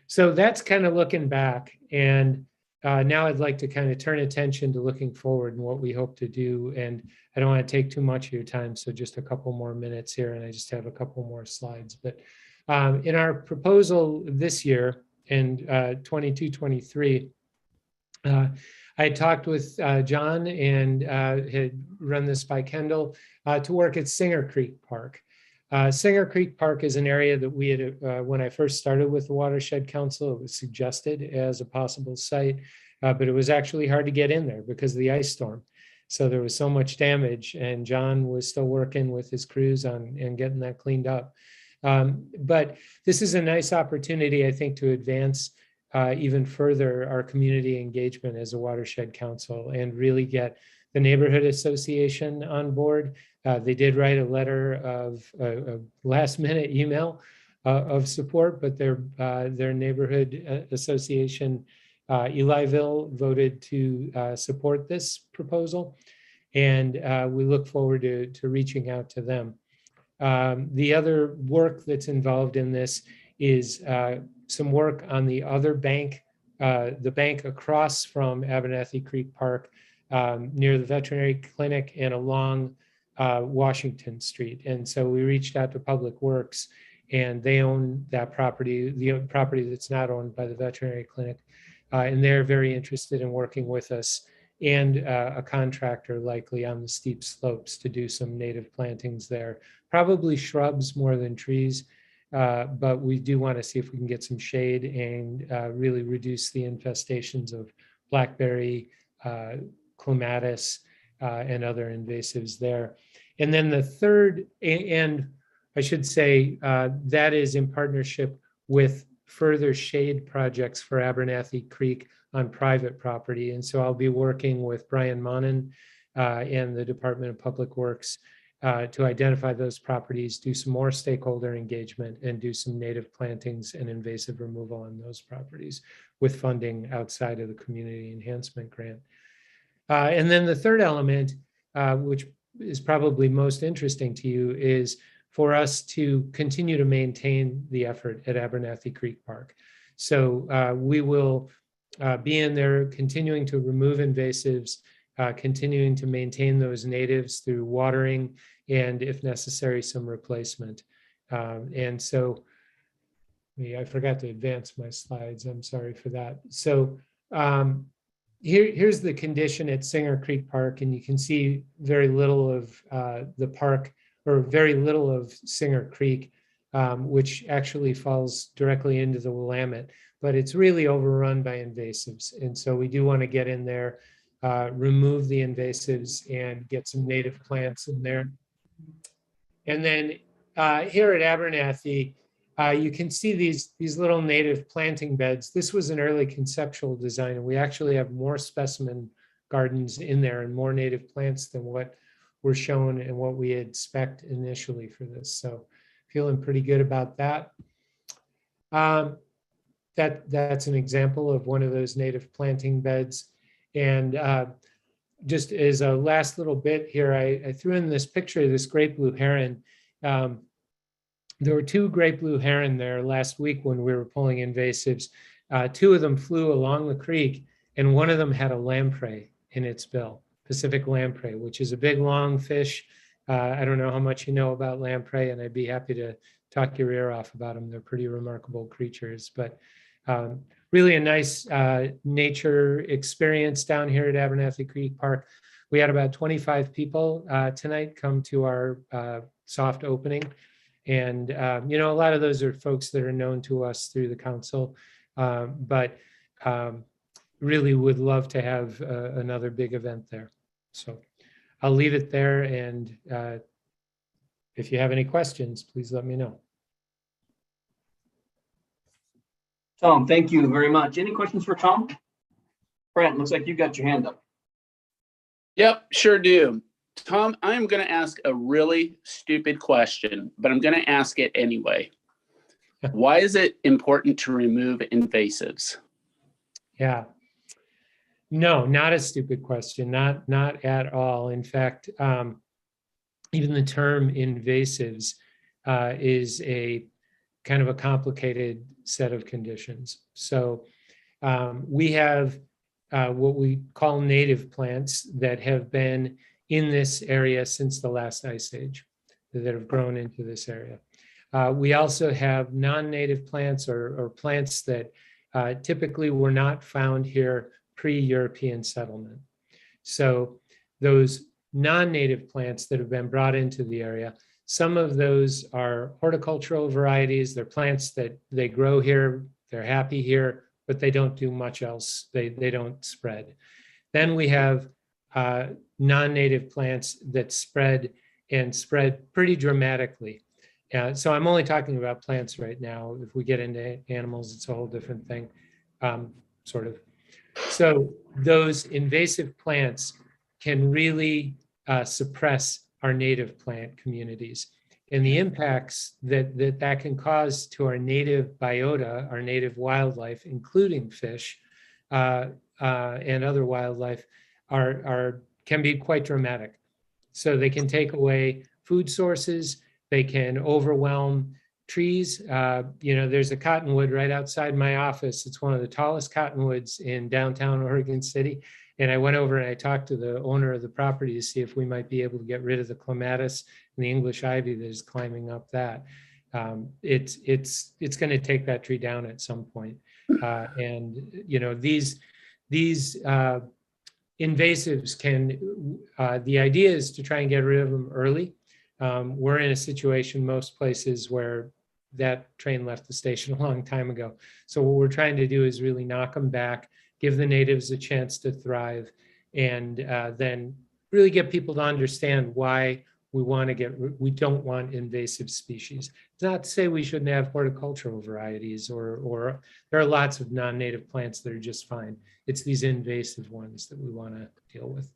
So that's kind of looking back. And now I'd like to kind of turn attention to looking forward and what we hope to do. And I don't want to take too much of your time, so just a couple more minutes here, and I just have a couple more slides. But in our proposal this year, in 22-23, I had talked with John and had run this by Kendall to work at Singer Creek Park. Singer Creek Park is an area that we had, when I first started with the Watershed Council, it was suggested as a possible site, but it was actually hard to get in there because of the ice storm. So there was so much damage, and John was still working with his crews on and getting that cleaned up. But this is a nice opportunity, I think, to advance even further our community engagement as a Watershed Council and really get the neighborhood association on board. They did write a letter of a last-minute email of support, but their neighborhood association, Eliville, voted to support this proposal, and we look forward to reaching out to them. The other work that's involved in this is some work on the other bank, the bank across from Abernathy Creek Park, near the veterinary clinic and along Washington Street. And so we reached out to Public Works, and they own that property, the property that's not owned by the veterinary clinic. And they're very interested in working with us and a contractor likely on the steep slopes to do some native plantings there, probably shrubs more than trees. But we do want to see if we can get some shade and really reduce the infestations of blackberry, clematis, and other invasives there. And then the third, and I should say, that is in partnership with further shade projects for Abernathy Creek on private property. And so I'll be working with Brian Monin and the Department of Public Works to identify those properties, do some more stakeholder engagement, and do some native plantings and invasive removal on those properties with funding outside of the Community Enhancement Grant. And then the third element, which is probably most interesting to you, is for us to continue to maintain the effort at Abernathy Creek Park. So we will be in there, continuing to remove invasives, continuing to maintain those natives through watering and, if necessary, some replacement. And so I forgot to advance my slides. I'm sorry for that. So here's the condition at Singer Creek Park, and you can see very little of the park, or very little of Singer Creek, which actually falls directly into the Willamette, but it's really overrun by invasives. And so we do want to get in there, remove the invasives and get some native plants in there. And then here at Abernathy, you can see these little native planting beds. This was an early conceptual design, and we actually have more specimen gardens in there and more native plants than what were shown and what we had spec'd initially for this. So feeling pretty good about that. That's an example of one of those native planting beds. And just as a last little bit here, I threw in this picture of this great blue heron. There were 2 great blue heron there last week when we were pulling invasives. 2 of them flew along the creek, and one of them had a lamprey in its bill, Pacific lamprey, which is a big, long fish. I don't know how much you know about lamprey, and I'd be happy to talk your ear off about them. They're pretty remarkable creatures, but really a nice nature experience down here at Abernathy Creek Park. We had about 25 people tonight come to our soft opening. And, you know, a lot of those are folks that are known to us through the council, but really would love to have another big event there. So I'll leave it there. And if you have any questions, please let me know. Tom, thank you very much. Any questions for Tom? Brent, looks like you got your hand up. Yep, sure do. Tom, I'm going to ask a really stupid question, but I'm going to ask it anyway. Why is it important to remove invasives? Yeah. No, not a stupid question. Not at all. In fact, even the term invasives is a kind of a complicated set of conditions. So we have what we call native plants that have been in this area since the last ice age, that have grown into this area. We also have non-native plants or plants that typically were not found here pre-European settlement. So those non-native plants that have been brought into the area, some of those are horticultural varieties. They're plants that they grow here, they're happy here, but they don't do much else. They don't spread. Then we have non-native plants that spread pretty dramatically. So I'm only talking about plants right now. If we get into animals, it's a whole different thing, sort of. So those invasive plants can really suppress our native plant communities. And the impacts that can cause to our native biota, our native wildlife, including fish and other wildlife, can be quite dramatic. So they can take away food sources, they can overwhelm trees. You know, there's a cottonwood right outside my office. It's one of the tallest cottonwoods in downtown Oregon City. And I went over and I talked to the owner of the property to see if we might be able to get rid of the clematis and the English ivy that is climbing up that. It's going to take that tree down at some point. And you know, these invasives can. The idea is to try and get rid of them early. We're in a situation most places where that train left the station a long time ago. So what we're trying to do is really knock them back, give the natives a chance to thrive, and then really get people to understand why we don't want invasive species. It's not to say we shouldn't have horticultural varieties or there are lots of non-native plants that are just fine. It's these invasive ones that we want to deal with.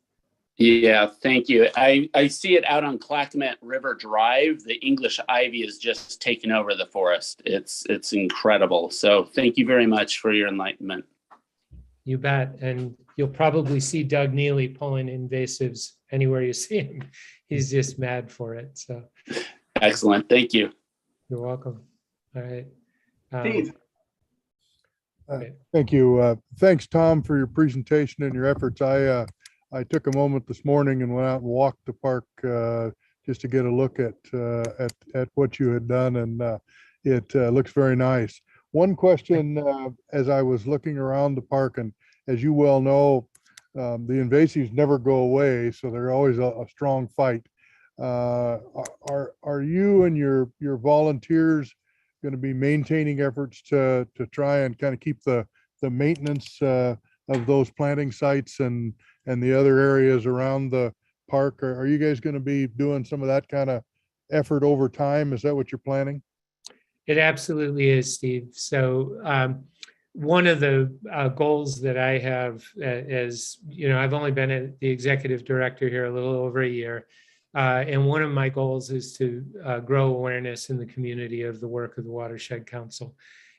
Yeah, thank you. I see it out on Clackama River Drive. The English ivy is just taking over the forest. It's incredible. So thank you very much for your enlightenment. You bet. And you'll probably see Doug Neely pulling invasives anywhere you see him. He's just mad for it. So excellent. Thank you. You're welcome. All right. Steve. Thank you. Thanks, Tom, for your presentation and your efforts. I took a moment this morning and went out and walked the park just to get a look at what you had done, and it looks very nice. One question as I was looking around the park, and as you well know, the invasives never go away, so they're always a strong fight. Are you and your volunteers going to be maintaining efforts to try and kind of keep the maintenance of those planting sites and the other areas around the park? Are you guys going to be doing some of that kind of effort over time? Is that what you're planning? It absolutely is, Steve. So one of the goals that I have as, I've only been the executive director here a little over a year. And one of my goals is to grow awareness in the community of the work of the Watershed Council.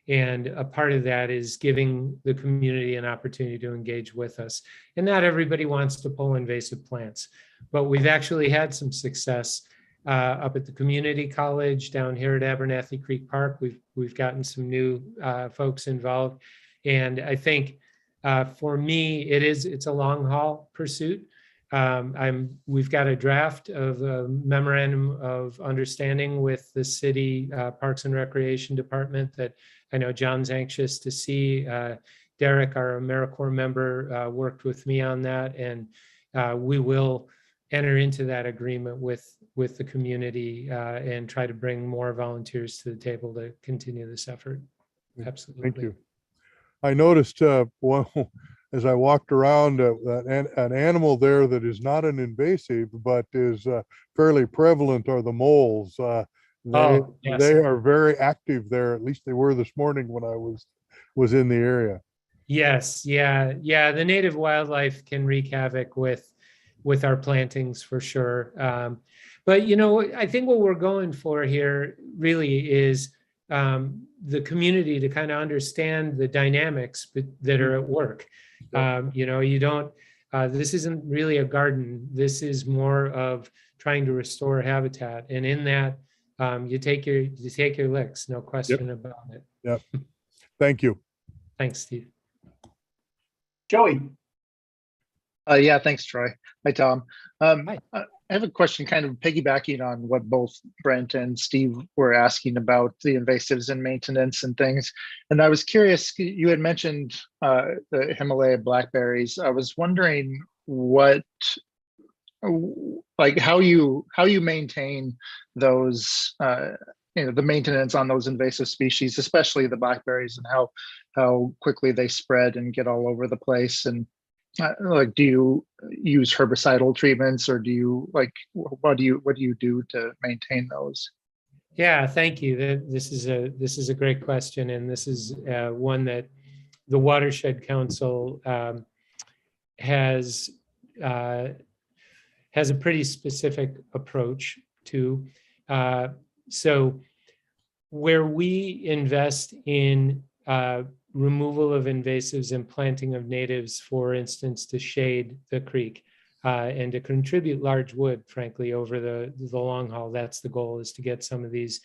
And a part of that is giving the community an opportunity to engage with us. And not everybody wants to pull invasive plants, but we've actually had some success up at the community college down here at Abernathy Creek Park. We've gotten some new folks involved. And I think for me, it's a long haul pursuit. We've got a draft of a memorandum of understanding with the city Parks and Recreation Department that I know John's anxious to see. Derek, our AmeriCorps member, worked with me on that, and we will enter into that agreement with the community and try to bring more volunteers to the table to continue this effort. Absolutely. Thank you. I noticed as I walked around an animal there that is not an invasive, but is fairly prevalent are the moles. Yes. They are very active there. At least they were this morning when I was in the area. Yes. Yeah. The native wildlife can wreak havoc with our plantings for sure. But, I think what we're going for here really is the community to kind of understand the dynamics that are at work. You don't, this isn't really a garden. This is more of trying to restore habitat. And in that, you take your licks, no question about it. Yep. Thank you. Thanks, Steve. Joey. Yeah, thanks, Troy. Hi, Tom. Hi. I have a question kind of piggybacking on what both Brent and Steve were asking about the invasives and maintenance and things. And I was curious, you had mentioned the Himalaya blackberries. I was wondering how you maintain those, the maintenance on those invasive species, especially the blackberries, and how quickly they spread and get all over the place. And do you use herbicidal treatments, or do you what do you do to maintain those? Yeah, thank you. This is a great question, and this is one that the Watershed Council has a pretty specific approach to. So where we invest in removal of invasives and planting of natives, for instance, to shade the creek and to contribute large wood, frankly, over the long haul. That's the goal, is to get some of these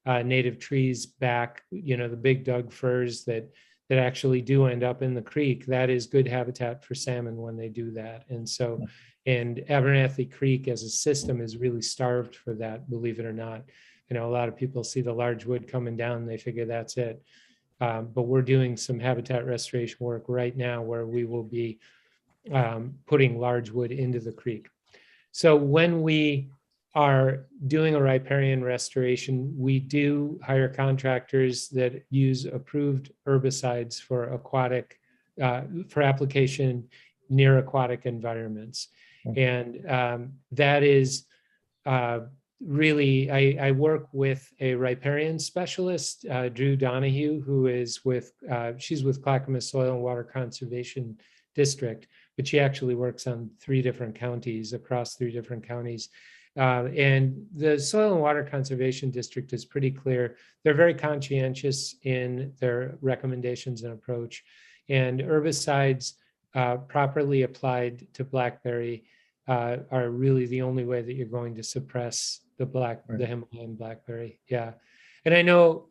native trees back, the big Doug firs that actually do end up in the creek. That is good habitat for salmon when they do that. And Abernathy Creek as a system is really starved for that, believe it or not. A lot of people see the large wood coming down and they figure that's it. But we're doing some habitat restoration work right now where we will be putting large wood into the creek. So when we are doing a riparian restoration, we do hire contractors that use approved herbicides for for application near aquatic environments. And that is really, I work with a riparian specialist, Drew Donahue, who is she's with Clackama Soil and Water Conservation District, but she actually works on across 3 different counties. And the Soil and Water Conservation District is pretty clear. They're very conscientious in their recommendations and approach. And herbicides properly applied to blackberry are really the only way that you're going to suppress the Himalayan blackberry. Yeah. And I know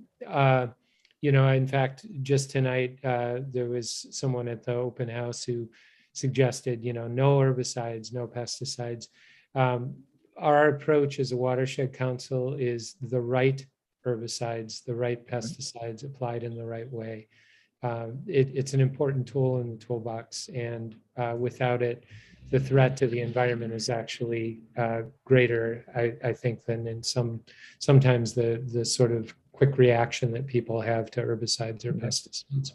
in fact, just tonight, there was someone at the open house who suggested, no herbicides, no pesticides. Our approach as a watershed council is the right herbicides, the right pesticides applied in the right way. It's an important tool in the toolbox, and without it, the threat to the environment is actually greater, I think, than in sometimes the sort of quick reaction that people have to herbicides or pesticides.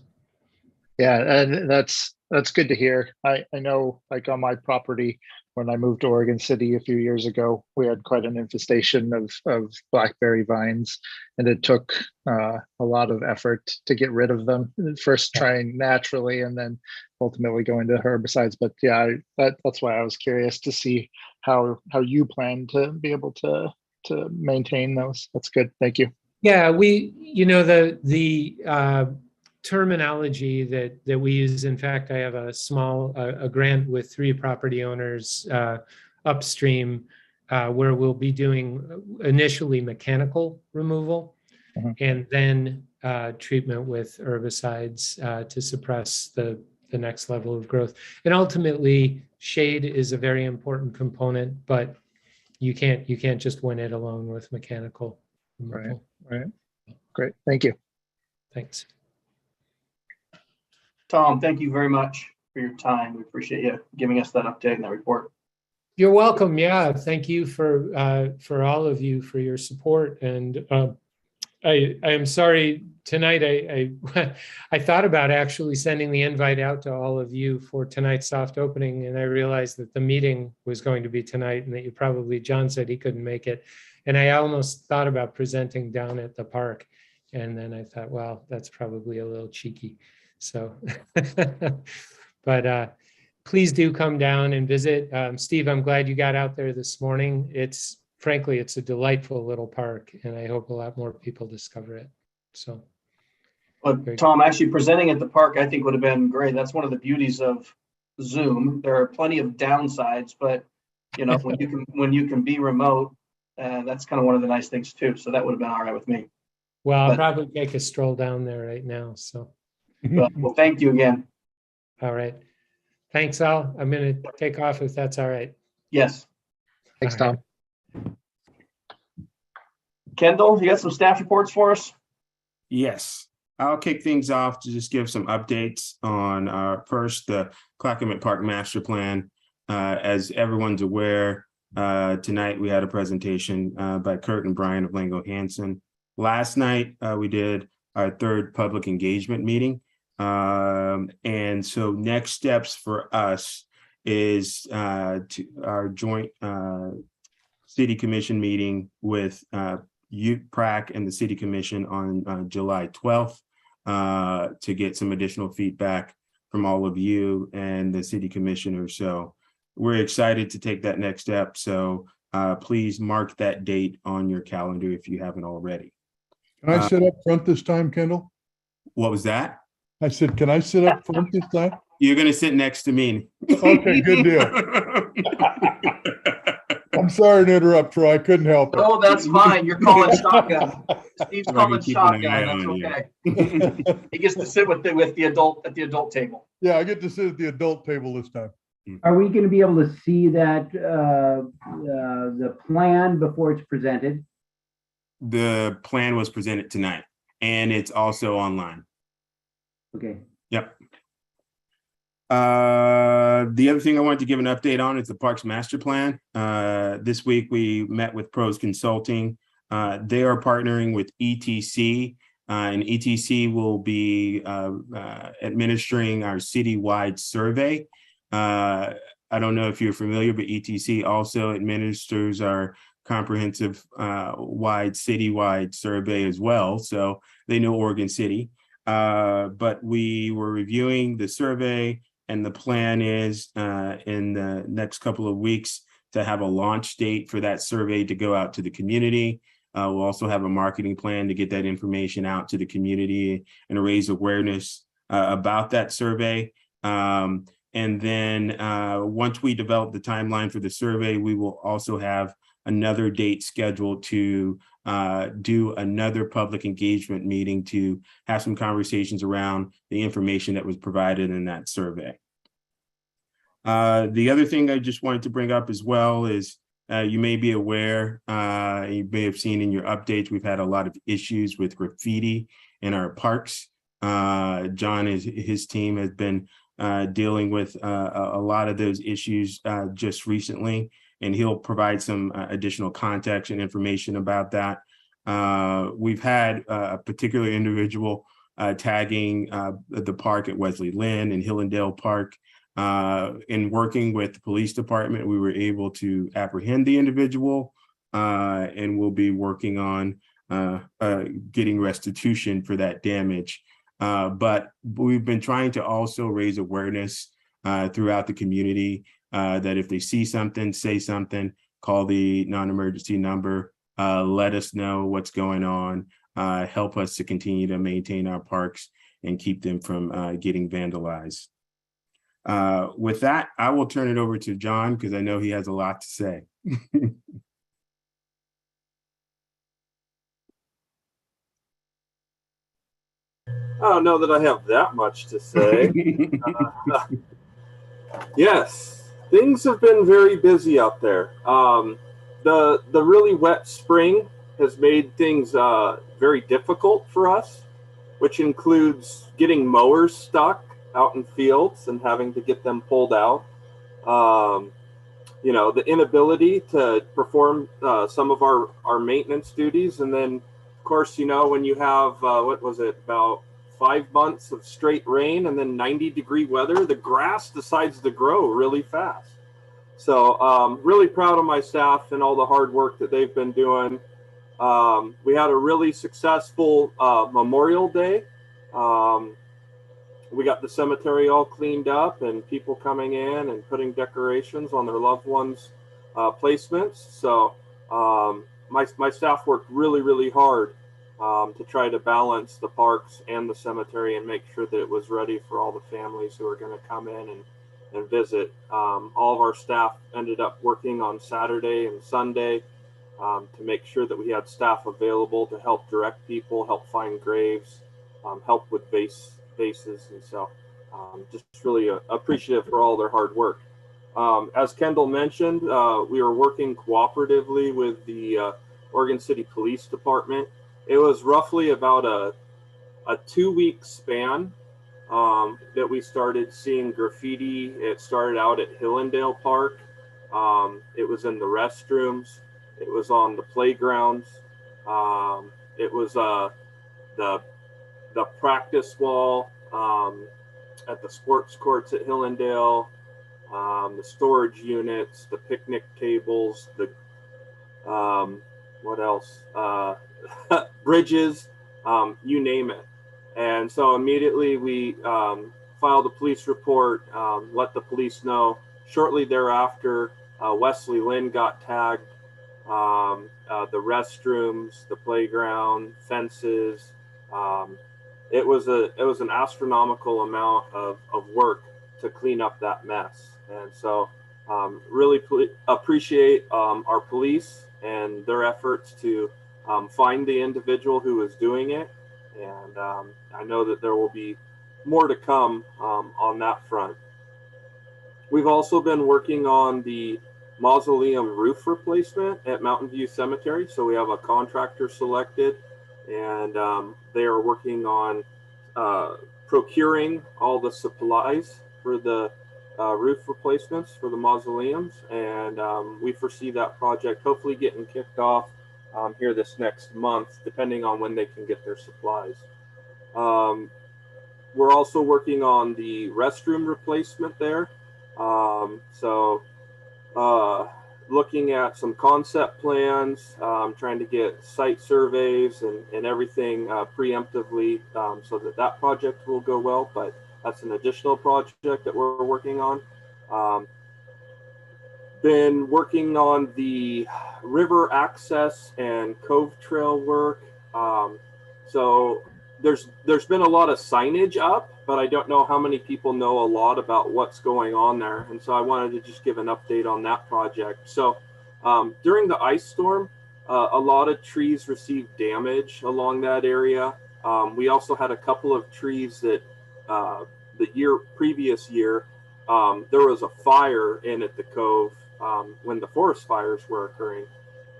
Yeah, and that's good to hear. I know, like on my property, when I moved to Oregon City a few years ago, we had quite an infestation of blackberry vines, and it took a lot of effort to get rid of them. First trying naturally, and then ultimately going to herbicides. But yeah, that's why I was curious to see how you plan to be able to maintain those. That's good. Thank you. Yeah, the terminology that we use. In fact, I have a grant with 3 property owners upstream where we'll be doing initially mechanical removal and then treatment with herbicides to suppress the next level of growth. And ultimately, shade is a very important component, but you can't just win it alone with mechanical removal. Right. Great. Thank you. Thanks. Tom, thank you very much for your time. We appreciate you giving us that update and that report. You're welcome. Yeah, thank you for all of you for your support. And I am sorry tonight. I thought about actually sending the invite out to all of you for tonight's soft opening, and I realized that the meeting was going to be tonight, and that John said he couldn't make it, and I almost thought about presenting down at the park, and then I thought, well, that's probably a little cheeky. So, but please do come down and visit. Steve, I'm glad you got out there this morning. Frankly, it's a delightful little park, and I hope a lot more people discover it. So, but Tom, actually presenting at the park, I think would have been great. That's one of the beauties of Zoom. There are plenty of downsides, but when you can be remote, that's kind of one of the nice things too. So that would have been all right with me. Well, I'll probably take a stroll down there right now. So, well, thank you again. All right. Thanks, Al. I'm going to take off if that's all right. Yes. Thanks, Tom. Kendall, you got some staff reports for us? Yes, I'll kick things off to just give some updates on first the Clackama Park Master Plan. As everyone's aware, tonight we had a presentation by Kurt and Brian of Lango Hansen. Last night we did our 3rd public engagement meeting. And so next steps for us is to our joint city commission meeting with UPRAC and the city commission on July 12th to get some additional feedback from all of you and the city commissioner. So we're excited to take that next step. So please mark that date on your calendar if you haven't already. Can I sit up front this time, Kendall? What was that? I said, can I sit up front this time? You're going to sit next to me. Okay, good deal. I'm sorry to interrupt, Troy. I couldn't help it. Oh, that's fine. You're calling shotgun. Steve's calling keep an eye shotgun. That's on okay. He gets to sit with the adult at the adult table. Yeah, I get to sit at the adult table this time. Are we going to be able to see that the plan before it's presented? The plan was presented tonight, and it's also online. Okay. Yep. The other thing I wanted to give an update on is the Parks Master Plan. This week we met with Pros Consulting. They are partnering with ETC, and ETC will be administering our citywide survey. I don't know if you're familiar, but ETC also administers our comprehensive citywide survey as well. So they know Oregon City. But we were reviewing the survey, and the plan is in the next couple of weeks to have a launch date for that survey to go out to the community. We'll also have a marketing plan to get that information out to the community and raise awareness about that survey. And then once we develop the timeline for the survey, we will also have another date scheduled to do another public engagement meeting to have some conversations around the information that was provided in that survey. The other thing I just wanted to bring up as well is you may be aware, you may have seen in your updates, we've had a lot of issues with graffiti in our parks. John, his team has been dealing with a lot of those issues just recently, and he'll provide some additional context and information about that. We've had a particular individual tagging the park at Wesley Lynn and Hillendale Park. In working with the police department, we were able to apprehend the individual, and we'll be working on getting restitution for that damage. But we've been trying to also raise awareness throughout the community that if they see something, say something, call the non-emergency number, let us know what's going on, help us to continue to maintain our parks and keep them from getting vandalized. With that, I will turn it over to John because I know he has a lot to say. I don't know that I have that much to say. Yes, things have been very busy out there. The really wet spring has made things very difficult for us, which includes getting mowers stuck out in fields and having to get them pulled out. You know, the inability to perform some of our maintenance duties. And then, of course, you know, when you have, what was it, about 5 months of straight rain and then 90-degree weather, the grass decides to grow really fast. So really proud of my staff and all the hard work that they've been doing. We had a really successful Memorial Day. We got the cemetery all cleaned up and people coming in and putting decorations on their loved ones' placements. So my staff worked really, really hard to try to balance the parks and the cemetery and make sure that it was ready for all the families who are going to come in and visit. All of our staff ended up working on Saturday and Sunday to make sure that we had staff available to help direct people, help find graves, help with bases. And so just really appreciative for all their hard work. As Kendall mentioned, we were working cooperatively with the Oregon City Police Department. It was roughly about a 2-week span that we started seeing graffiti. It started out at Hillendale Park. It was in the restrooms. It was on the playgrounds. It was the practice wall at the sports courts at Hillendale, the storage units, the picnic tables, the what else? Bridges, you name it. And so immediately we filed a police report, let the police know. Shortly thereafter, Wesley Lynn got tagged. The restrooms, the playground, fences. It was an astronomical amount of work to clean up that mess. And so really appreciate our police and their efforts to find the individual who was doing it. And I know that there will be more to come on that front. We've also been working on the Mausoleum roof replacement at Mountain View Cemetery. So we have a contractor selected, and they are working on procuring all the supplies for the roof replacements for the mausoleums. And we foresee that project hopefully getting kicked off here this next month, depending on when they can get their supplies. We're also working on the restroom replacement there. Looking at some concept plans, trying to get site surveys and everything preemptively so that project will go well, but that's an additional project that we're working on. Been working on the river access and Cove trail work. So there's been a lot of signage up, but I don't know how many people know a lot about what's going on there. And so I wanted to just give an update on that project. So during the ice storm, a lot of trees received damage along that area. We also had a couple of trees that the previous year, there was a fire in at the Cove when the forest fires were occurring,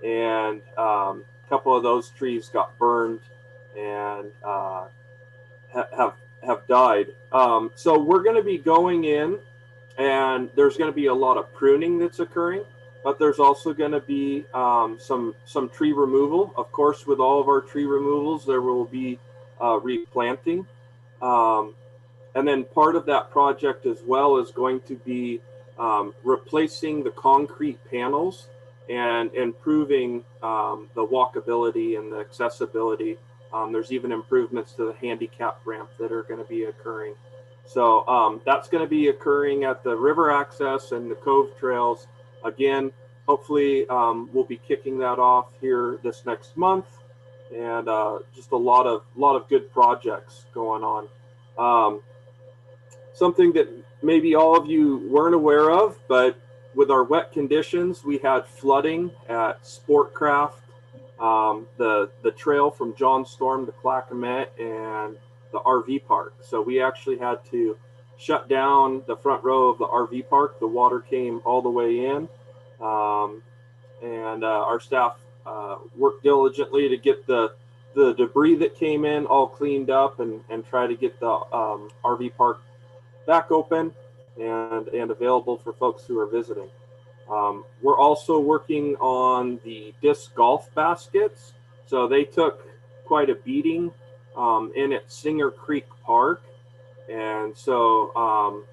and a couple of those trees got burned and have died. So we're going to be going in, and there's going to be a lot of pruning that's occurring, but there's also going to be some tree removal. Of course, with all of our tree removals, there will be replanting. And then part of that project as well is going to be replacing the concrete panels and improving the walkability and the accessibility. There's even improvements to the handicap ramp that are going to be occurring. So that's going to be occurring at the river access and the Cove trails. Again, hopefully we'll be kicking that off here this next month, and just a lot of good projects going on. Something that maybe all of you weren't aware of, but with our wet conditions, we had flooding at Sportcraft, the trail from John Storm to Clackama, and the RV park. So we actually had to shut down the front row of the RV park. The water came all the way in, and our staff worked diligently to get the debris that came in all cleaned up and try to get the RV park back open and available for folks who are visiting. We're also working on the disc golf baskets. So they took quite a beating in at Singer Creek Park. And so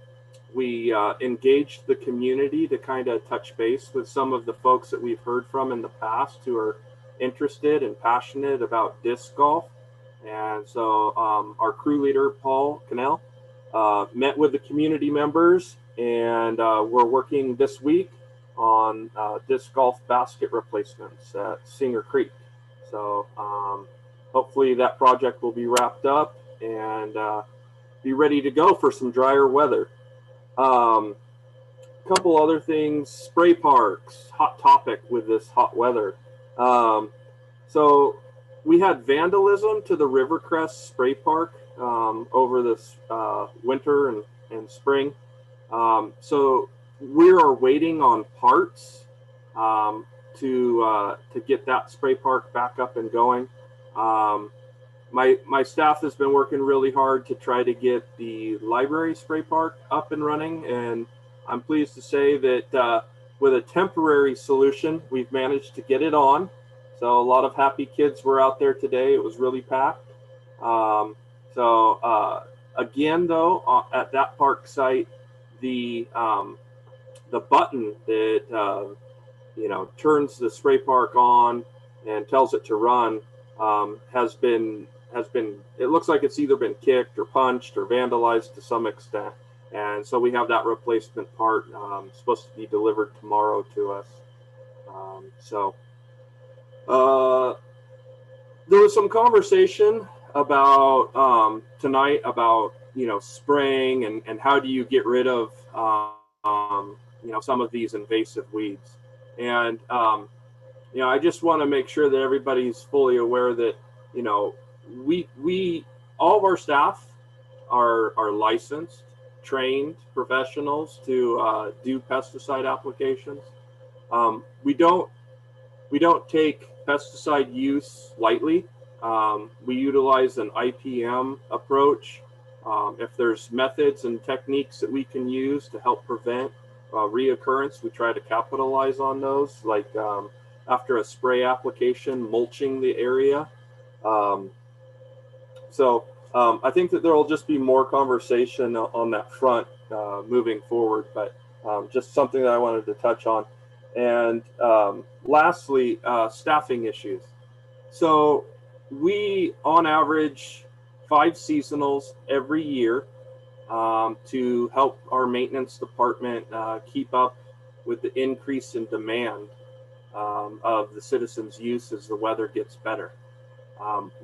we engaged the community to kind of touch base with some of the folks that we've heard from in the past who are interested and passionate about disc golf. And so our crew leader, Paul Cannell, met with the community members, and we're working this week on disc golf basket replacements at Singer Creek. So hopefully that project will be wrapped up and be ready to go for some drier weather. Couple other things, spray parks, hot topic with this hot weather. So we had vandalism to the Rivercrest spray park over this winter and spring. So we are waiting on parts to get that spray park back up and going. My staff has been working really hard to try to get the library spray park up and running, and I'm pleased to say that with a temporary solution, we've managed to get it on. So a lot of happy kids were out there today. It was really packed. Again, though, at that park site, the button that turns the spray park on and tells it to run has been. It looks like it's either been kicked or punched or vandalized to some extent, and so we have that replacement part supposed to be delivered tomorrow to us. There was some conversation about tonight about spraying and how do you get rid of some of these invasive weeds, and I just want to make sure that everybody's fully aware that we all of our staff are licensed, trained professionals to do pesticide applications. We don't take pesticide use lightly. We utilize an IPM approach. If there's methods and techniques that we can use to help prevent reoccurrence, we try to capitalize on those, like after a spray application, mulching the area. I think that there will just be more conversation on that front moving forward, but just something that I wanted to touch on. And lastly, staffing issues. So we, on average, 5 seasonals every year to help our maintenance department keep up with the increase in demand of the citizens' use as the weather gets better.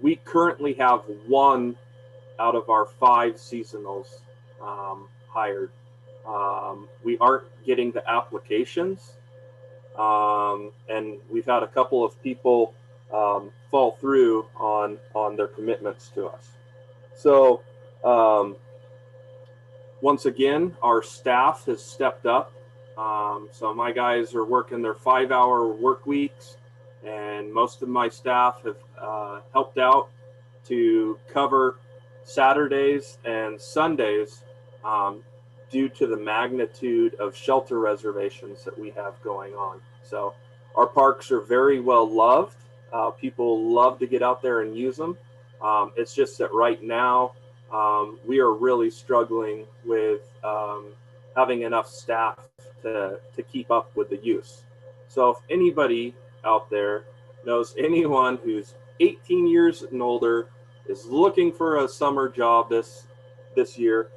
We currently have 1 out of our 5 seasonals hired. We aren't getting the applications. And we've had a couple of people fall through on their commitments to us. So once again, our staff has stepped up. So my guys are working their 5-hour work weeks, and most of my staff have helped out to cover Saturdays and Sundays due to the magnitude of shelter reservations that we have going on. So our parks are very well loved. People love to get out there and use them. It's just that right now we are really struggling with having enough staff to keep up with the use. So if anybody out there knows anyone who's 18 years and older, is looking for a summer job this year,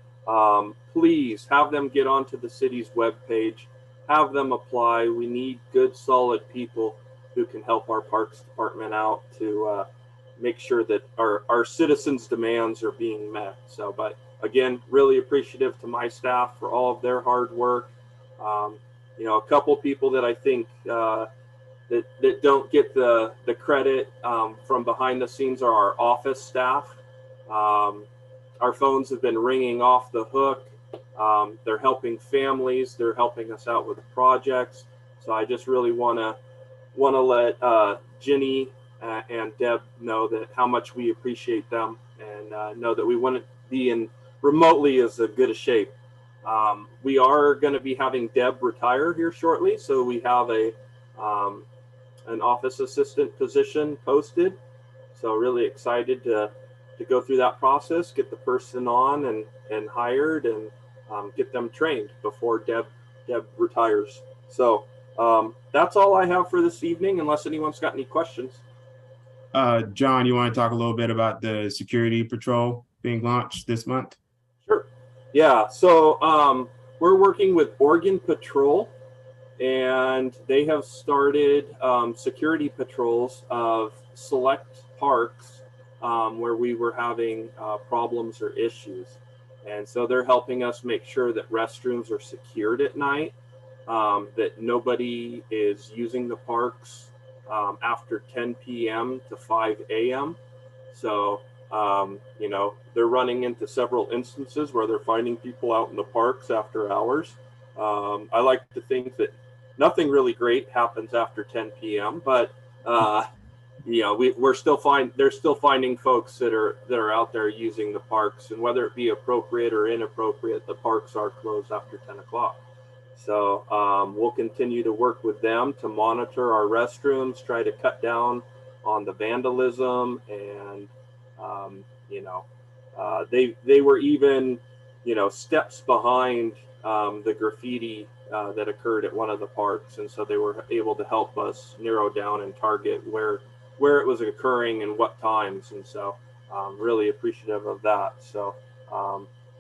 please have them get onto the city's webpage, have them apply. We need good, solid people who can help our Parks Department out to make sure that our citizens' demands are being met. So, but again, really appreciative to my staff for all of their hard work. You know, a couple people that I think that don't get the credit from behind the scenes are our office staff. Our phones have been ringing off the hook. They're helping families. They're helping us out with projects. So I just really want to let Ginny and Deb know that how much we appreciate them, and know that we wouldn't be in remotely as good a shape. We are going to be having Deb retire here shortly, so we have an office assistant position posted. So really excited to go through that process, get the person on and hired, and get them trained before Deb retires. So that's all I have for this evening, unless anyone's got any questions. John, you want to talk a little bit about the security patrol being launched this month? Sure. Yeah. So we're working with Oregon Patrol, and they have started security patrols of select parks where we were having problems or issues. And so they're helping us make sure that restrooms are secured at night, that nobody is using the parks after 10 p.m. to 5 a.m. So, you know, they're running into several instances where they're finding people out in the parks after hours. I like to think that nothing really great happens after 10 p.m., but you know, they're still finding folks that are out there using the parks, and whether it be appropriate or inappropriate, the parks are closed after 10 o'clock. So we'll continue to work with them to monitor our restrooms, try to cut down on the vandalism, and you know, they were even, you know, steps behind the graffiti that occurred at one of the parks, and so they were able to help us narrow down and target where it was occurring and what times, and so really appreciative of that. So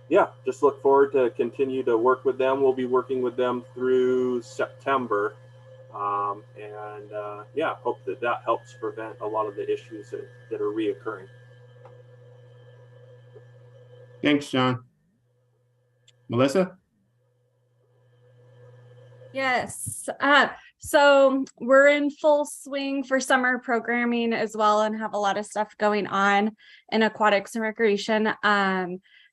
yeah, just look forward to continue to work with them. We'll be working with them through September, and yeah, hope that helps prevent a lot of the issues that are reoccurring. Thanks, John. Melissa? Yes. So we're in full swing for summer programming as well, and have a lot of stuff going on in aquatics and recreation.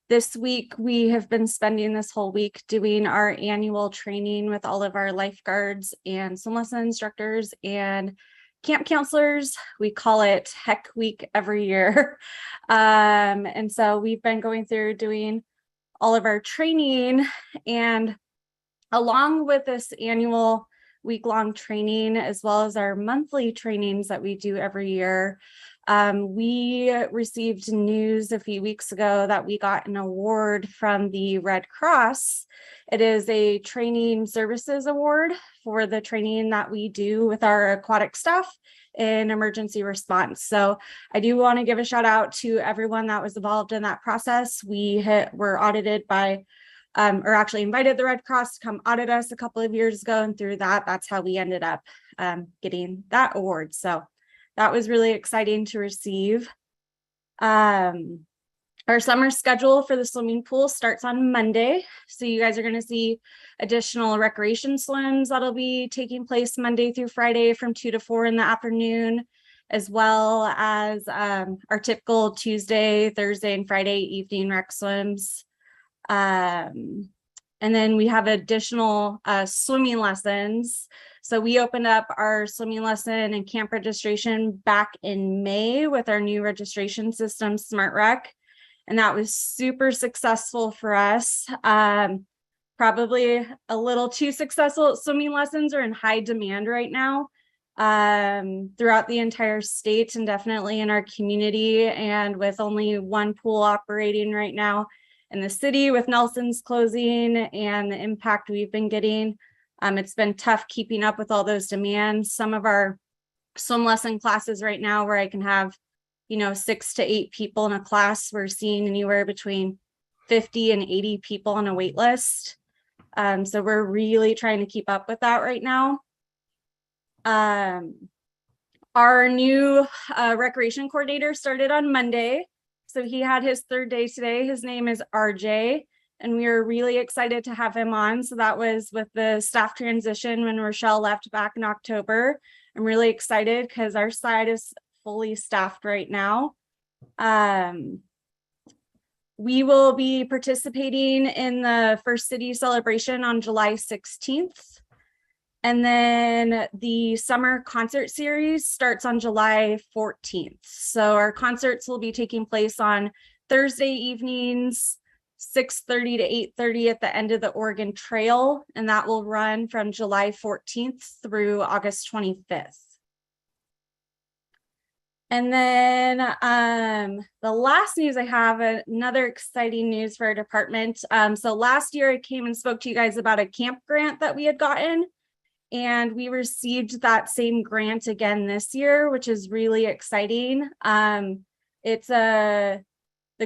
This week, we have been spending this whole week doing our annual training with all of our lifeguards and swim lesson instructors and camp counselors. We call it Heck Week every year. And so we've been going through doing all of our training, and along with this annual week-long training, as well as our monthly trainings that we do every year, we received news a few weeks ago that we got an award from the Red Cross. It is a training services award for the training that we do with our aquatic staff in emergency response. So I do want to give a shout out to everyone that was involved in that process. We were audited by or actually invited the Red Cross to come audit us a couple of years ago, and through that's how we ended up getting that award. So that was really exciting to receive. Our summer schedule for the swimming pool starts on Monday. So you guys are going to see additional recreation swims that'll be taking place Monday through Friday from 2 to 4 in the afternoon, as well as our typical Tuesday, Thursday, and Friday evening rec swims. And then we have additional swimming lessons. So we opened up our swimming lesson and camp registration back in May with our new registration system, Smart Rec. And that was super successful for us. Probably a little too successful. Swimming lessons are in high demand right now throughout the entire state and definitely in our community. And with only one pool operating right now in the city with Nelson's closing and the impact we've been getting, it's been tough keeping up with all those demands. Some of our swim lesson classes right now where I can have 6 to 8 people in a class, we're seeing anywhere between 50 and 80 people on a wait list. So we're really trying to keep up with that right now. Our new recreation coordinator started on Monday. So he had his 3rd day today. His name is RJ, and we are really excited to have him on. So that was with the staff transition when Rochelle left back in October. I'm really excited because our side is fully staffed right now. We will be participating in the First City celebration on July 16th. And then the summer concert series starts on July 14th. So our concerts will be taking place on Thursday evenings, 6:30 to 8:30 at the end of the Oregon Trail. And that will run from July 14th through August 25th. And then the last news I have, another exciting news for our department. So last year I came and spoke to you guys about a camp grant that we had gotten, and we received that same grant again this year, which is really exciting. The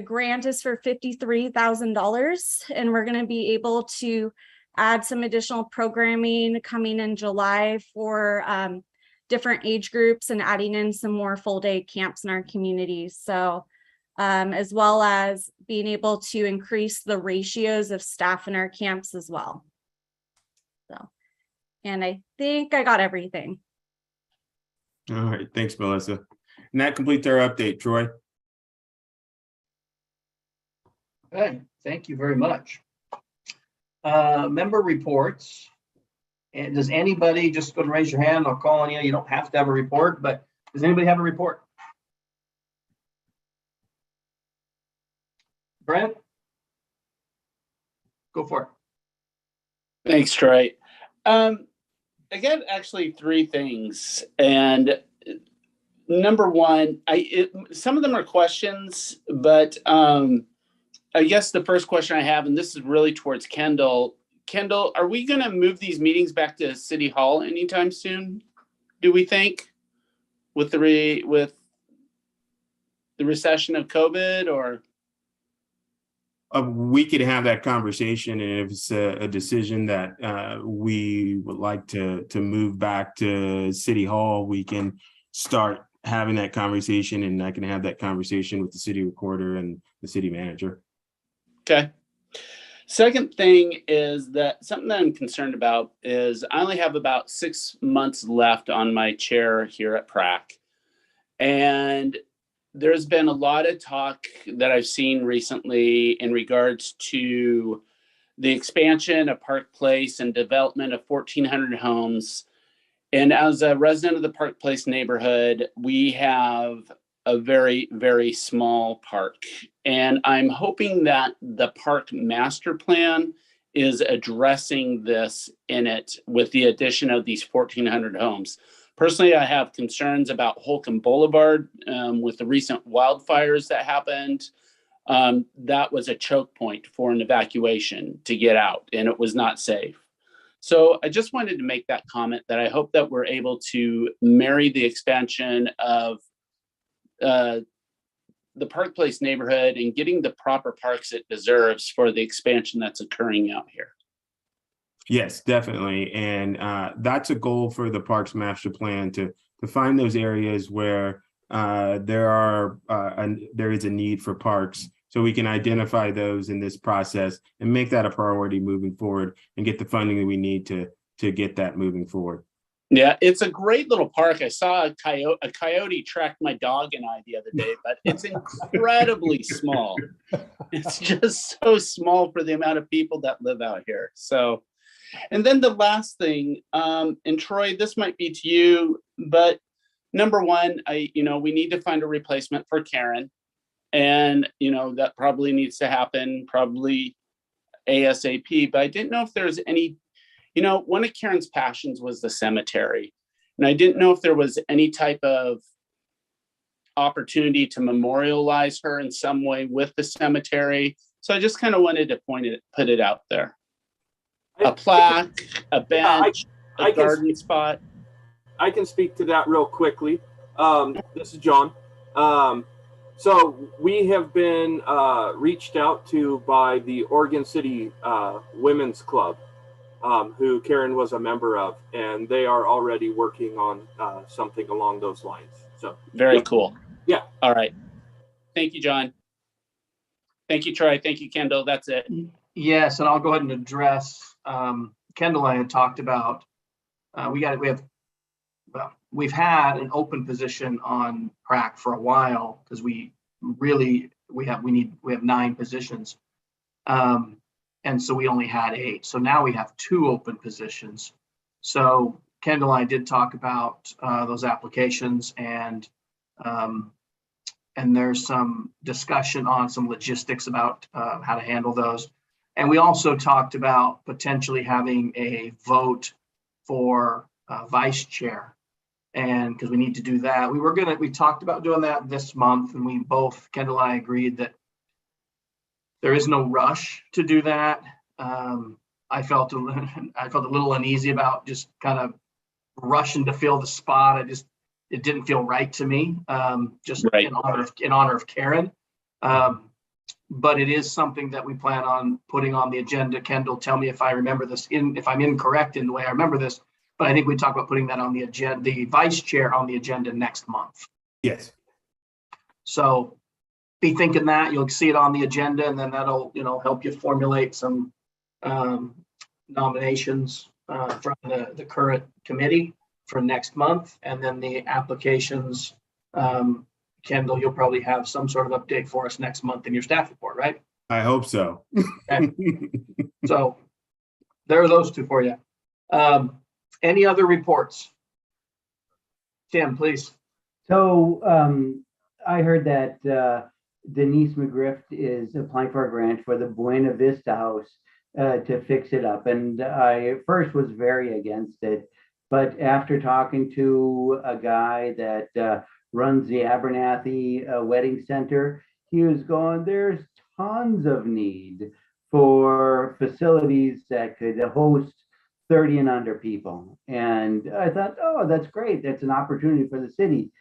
grant is for $53,000, and we're going to be able to add some additional programming coming in July for different age groups and adding in some more full day camps in our communities. So as well as being able to increase the ratios of staff in our camps as well. So, and I think I got everything. All right, thanks, Melissa. And that completes our update, Troy. Okay, thank you very much. Member reports. And does anybody, just go and raise your hand, I'll call on you. You don't have to have a report, but does anybody have a report? Brent? Go for it. Thanks, Troy. I got actually 3 things. And number one, some of them are questions, but I guess the first question I have, and this is really towards Kendall. Kendall, are we going to move these meetings back to City Hall anytime soon? Do we think with the recession of COVID, or? We could have that conversation, and if it's a decision that we would like to move back to City Hall, we can start having that conversation, and I can have that conversation with the city recorder and the city manager. Okay. Second thing is that something that I'm concerned about is I only have about 6 months left on my chair here at PRAC. And there's been a lot of talk that I've seen recently in regards to the expansion of Park Place and development of 1,400 homes. And as a resident of the Park Place neighborhood, we have a very, very small park. And I'm hoping that the park master plan is addressing this in it with the addition of these 1,400 homes. Personally, I have concerns about Holcomb Boulevard with the recent wildfires that happened. That was a choke point for an evacuation to get out, and it was not safe. So I just wanted to make that comment that I hope that we're able to marry the expansion of the Park Place neighborhood and getting the proper parks it deserves for the expansion that's occurring out here. Yes, definitely. And that's a goal for the Parks Master Plan, to find those areas where there is a need for parks, so we can identify those in this process and make that a priority moving forward and get the funding that we need to get that moving forward. Yeah, it's a great little park. I saw a coyote tracked my dog and I the other day, but it's incredibly small. It's just so small for the amount of people that live out here. So, and then the last thing, and Troy, this might be to you, but number one, we need to find a replacement for Karen. And, that probably needs to happen probably ASAP, but I didn't know if there's any, one of Karen's passions was the cemetery. And I didn't know if there was any type of opportunity to memorialize her in some way with the cemetery. So I just kind of wanted to put it out there. A plaque, a bench, a garden spot. I can speak to that real quickly. This is John. So we have been reached out to by the Oregon City Women's Club, who Karen was a member of, and they are already working on something along those lines. So very cool. Yeah. All right. Thank you, John. Thank you, Troy. Thank you, Kendall. That's it. Yes, and I'll go ahead and address, Kendall and I had talked about, we've had an open position on PrAC for a while because we have 9 positions. And so we only had 8. So now we have 2 open positions. So Kendall and I did talk about those applications, and there's some discussion on some logistics about how to handle those. And we also talked about potentially having a vote for vice chair. And because we need to do that, we talked about doing that this month, and we both, Kendall and I, agreed that there is no rush to do that. I felt a little uneasy about just kind of rushing to fill the spot. It didn't feel right to me, just right. in honor of Karen. But it is something that we plan on putting on the agenda. Kendall, tell me if I remember this, if I'm incorrect in the way I remember this. But I think we talked about putting that on the agenda, the vice chair on the agenda next month. Yes. So be thinking that you'll see it on the agenda, and then that'll, help you formulate some nominations from the current committee for next month. And then the applications, Kendall, you'll probably have some sort of update for us next month in your staff report, right? I hope so. Okay. So there are those 2 for you. Any other reports? Tim, please. So I heard that Denise McGriff is applying for a grant for the Buena Vista House to fix it up. And I at first was very against it. But after talking to a guy that runs the Abernathy Wedding Center, he was going, there's tons of need for facilities that could host 30 and under people. And I thought, oh, that's great. That's an opportunity for the city.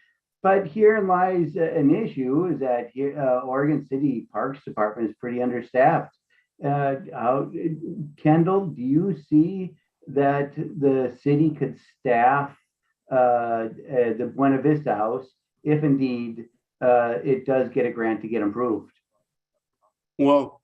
But herein lies an issue, is that here, Oregon City Parks Department is pretty understaffed. Kendall, do you see that the city could staff the Buena Vista House if indeed it does get a grant to get improved? Well,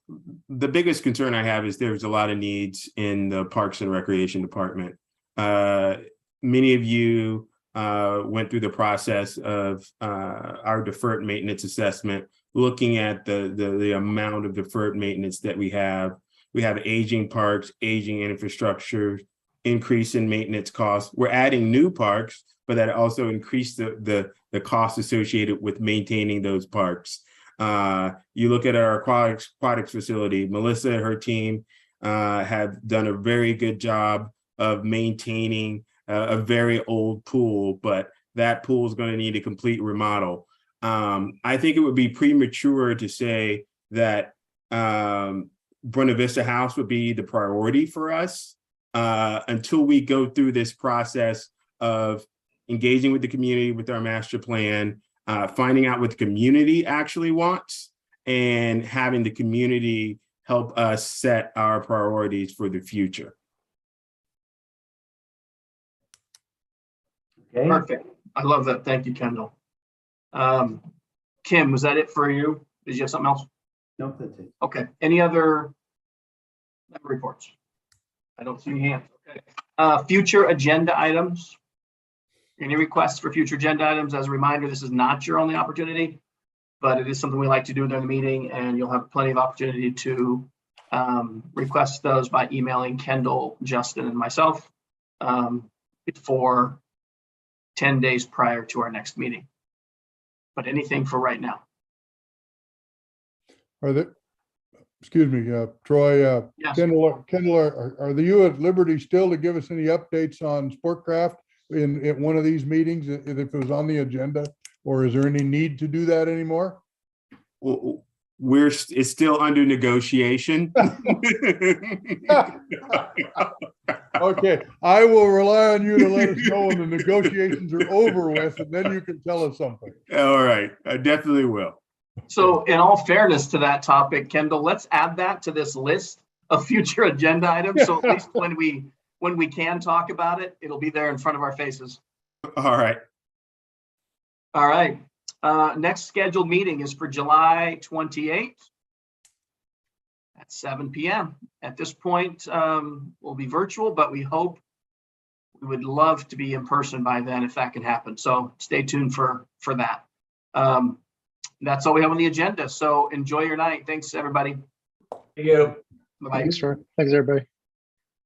the biggest concern I have is there's a lot of needs in the Parks and Recreation Department. Many of you went through the process of our deferred maintenance assessment, looking at the amount of deferred maintenance that we have. We have aging parks, aging infrastructure, increase in maintenance costs. We're adding new parks, but that also increased the cost associated with maintaining those parks. You look at our aquatics facility, Melissa and her team have done a very good job of maintaining a very old pool, but that pool is going to need a complete remodel. I think it would be premature to say that Buena Vista House would be the priority for us until we go through this process of engaging with the community with our master plan, finding out what the community actually wants, and having the community help us set our priorities for the future. Okay. Perfect. I love that. Thank you, Kendall. Kim, was that it for you? Did you have something else? Nope, that's it. Okay, any other member reports? I don't see any hands. Okay. Future agenda items. Any requests for future agenda items? As a reminder, this is not your only opportunity, but it is something we like to do during the meeting, and you'll have plenty of opportunity to request those by emailing Kendall, Justin, and myself before 10 days prior to our next meeting. But anything for right now? Are there, excuse me, Troy, Yes. Kendall, are you at liberty still to give us any updates on Sportcraft in one of these meetings, if it was on the agenda, or is there any need to do that anymore? Well, it's still under negotiation. Okay, I will rely on you to let us know when the negotiations are over with, and then you can tell us something. All right, I definitely will. So in all fairness to that topic, Kendall, let's add that to this list of future agenda items. So at least when we can talk about it, it'll be there in front of our faces. All right. All right. Next scheduled meeting is for July 28th at 7 p.m. At this point, we'll be virtual, but we would love to be in person by then if that can happen. So stay tuned for that. That's all we have on the agenda. So enjoy your night. Thanks, everybody. Thank you. Bye-bye. Thanks, everybody.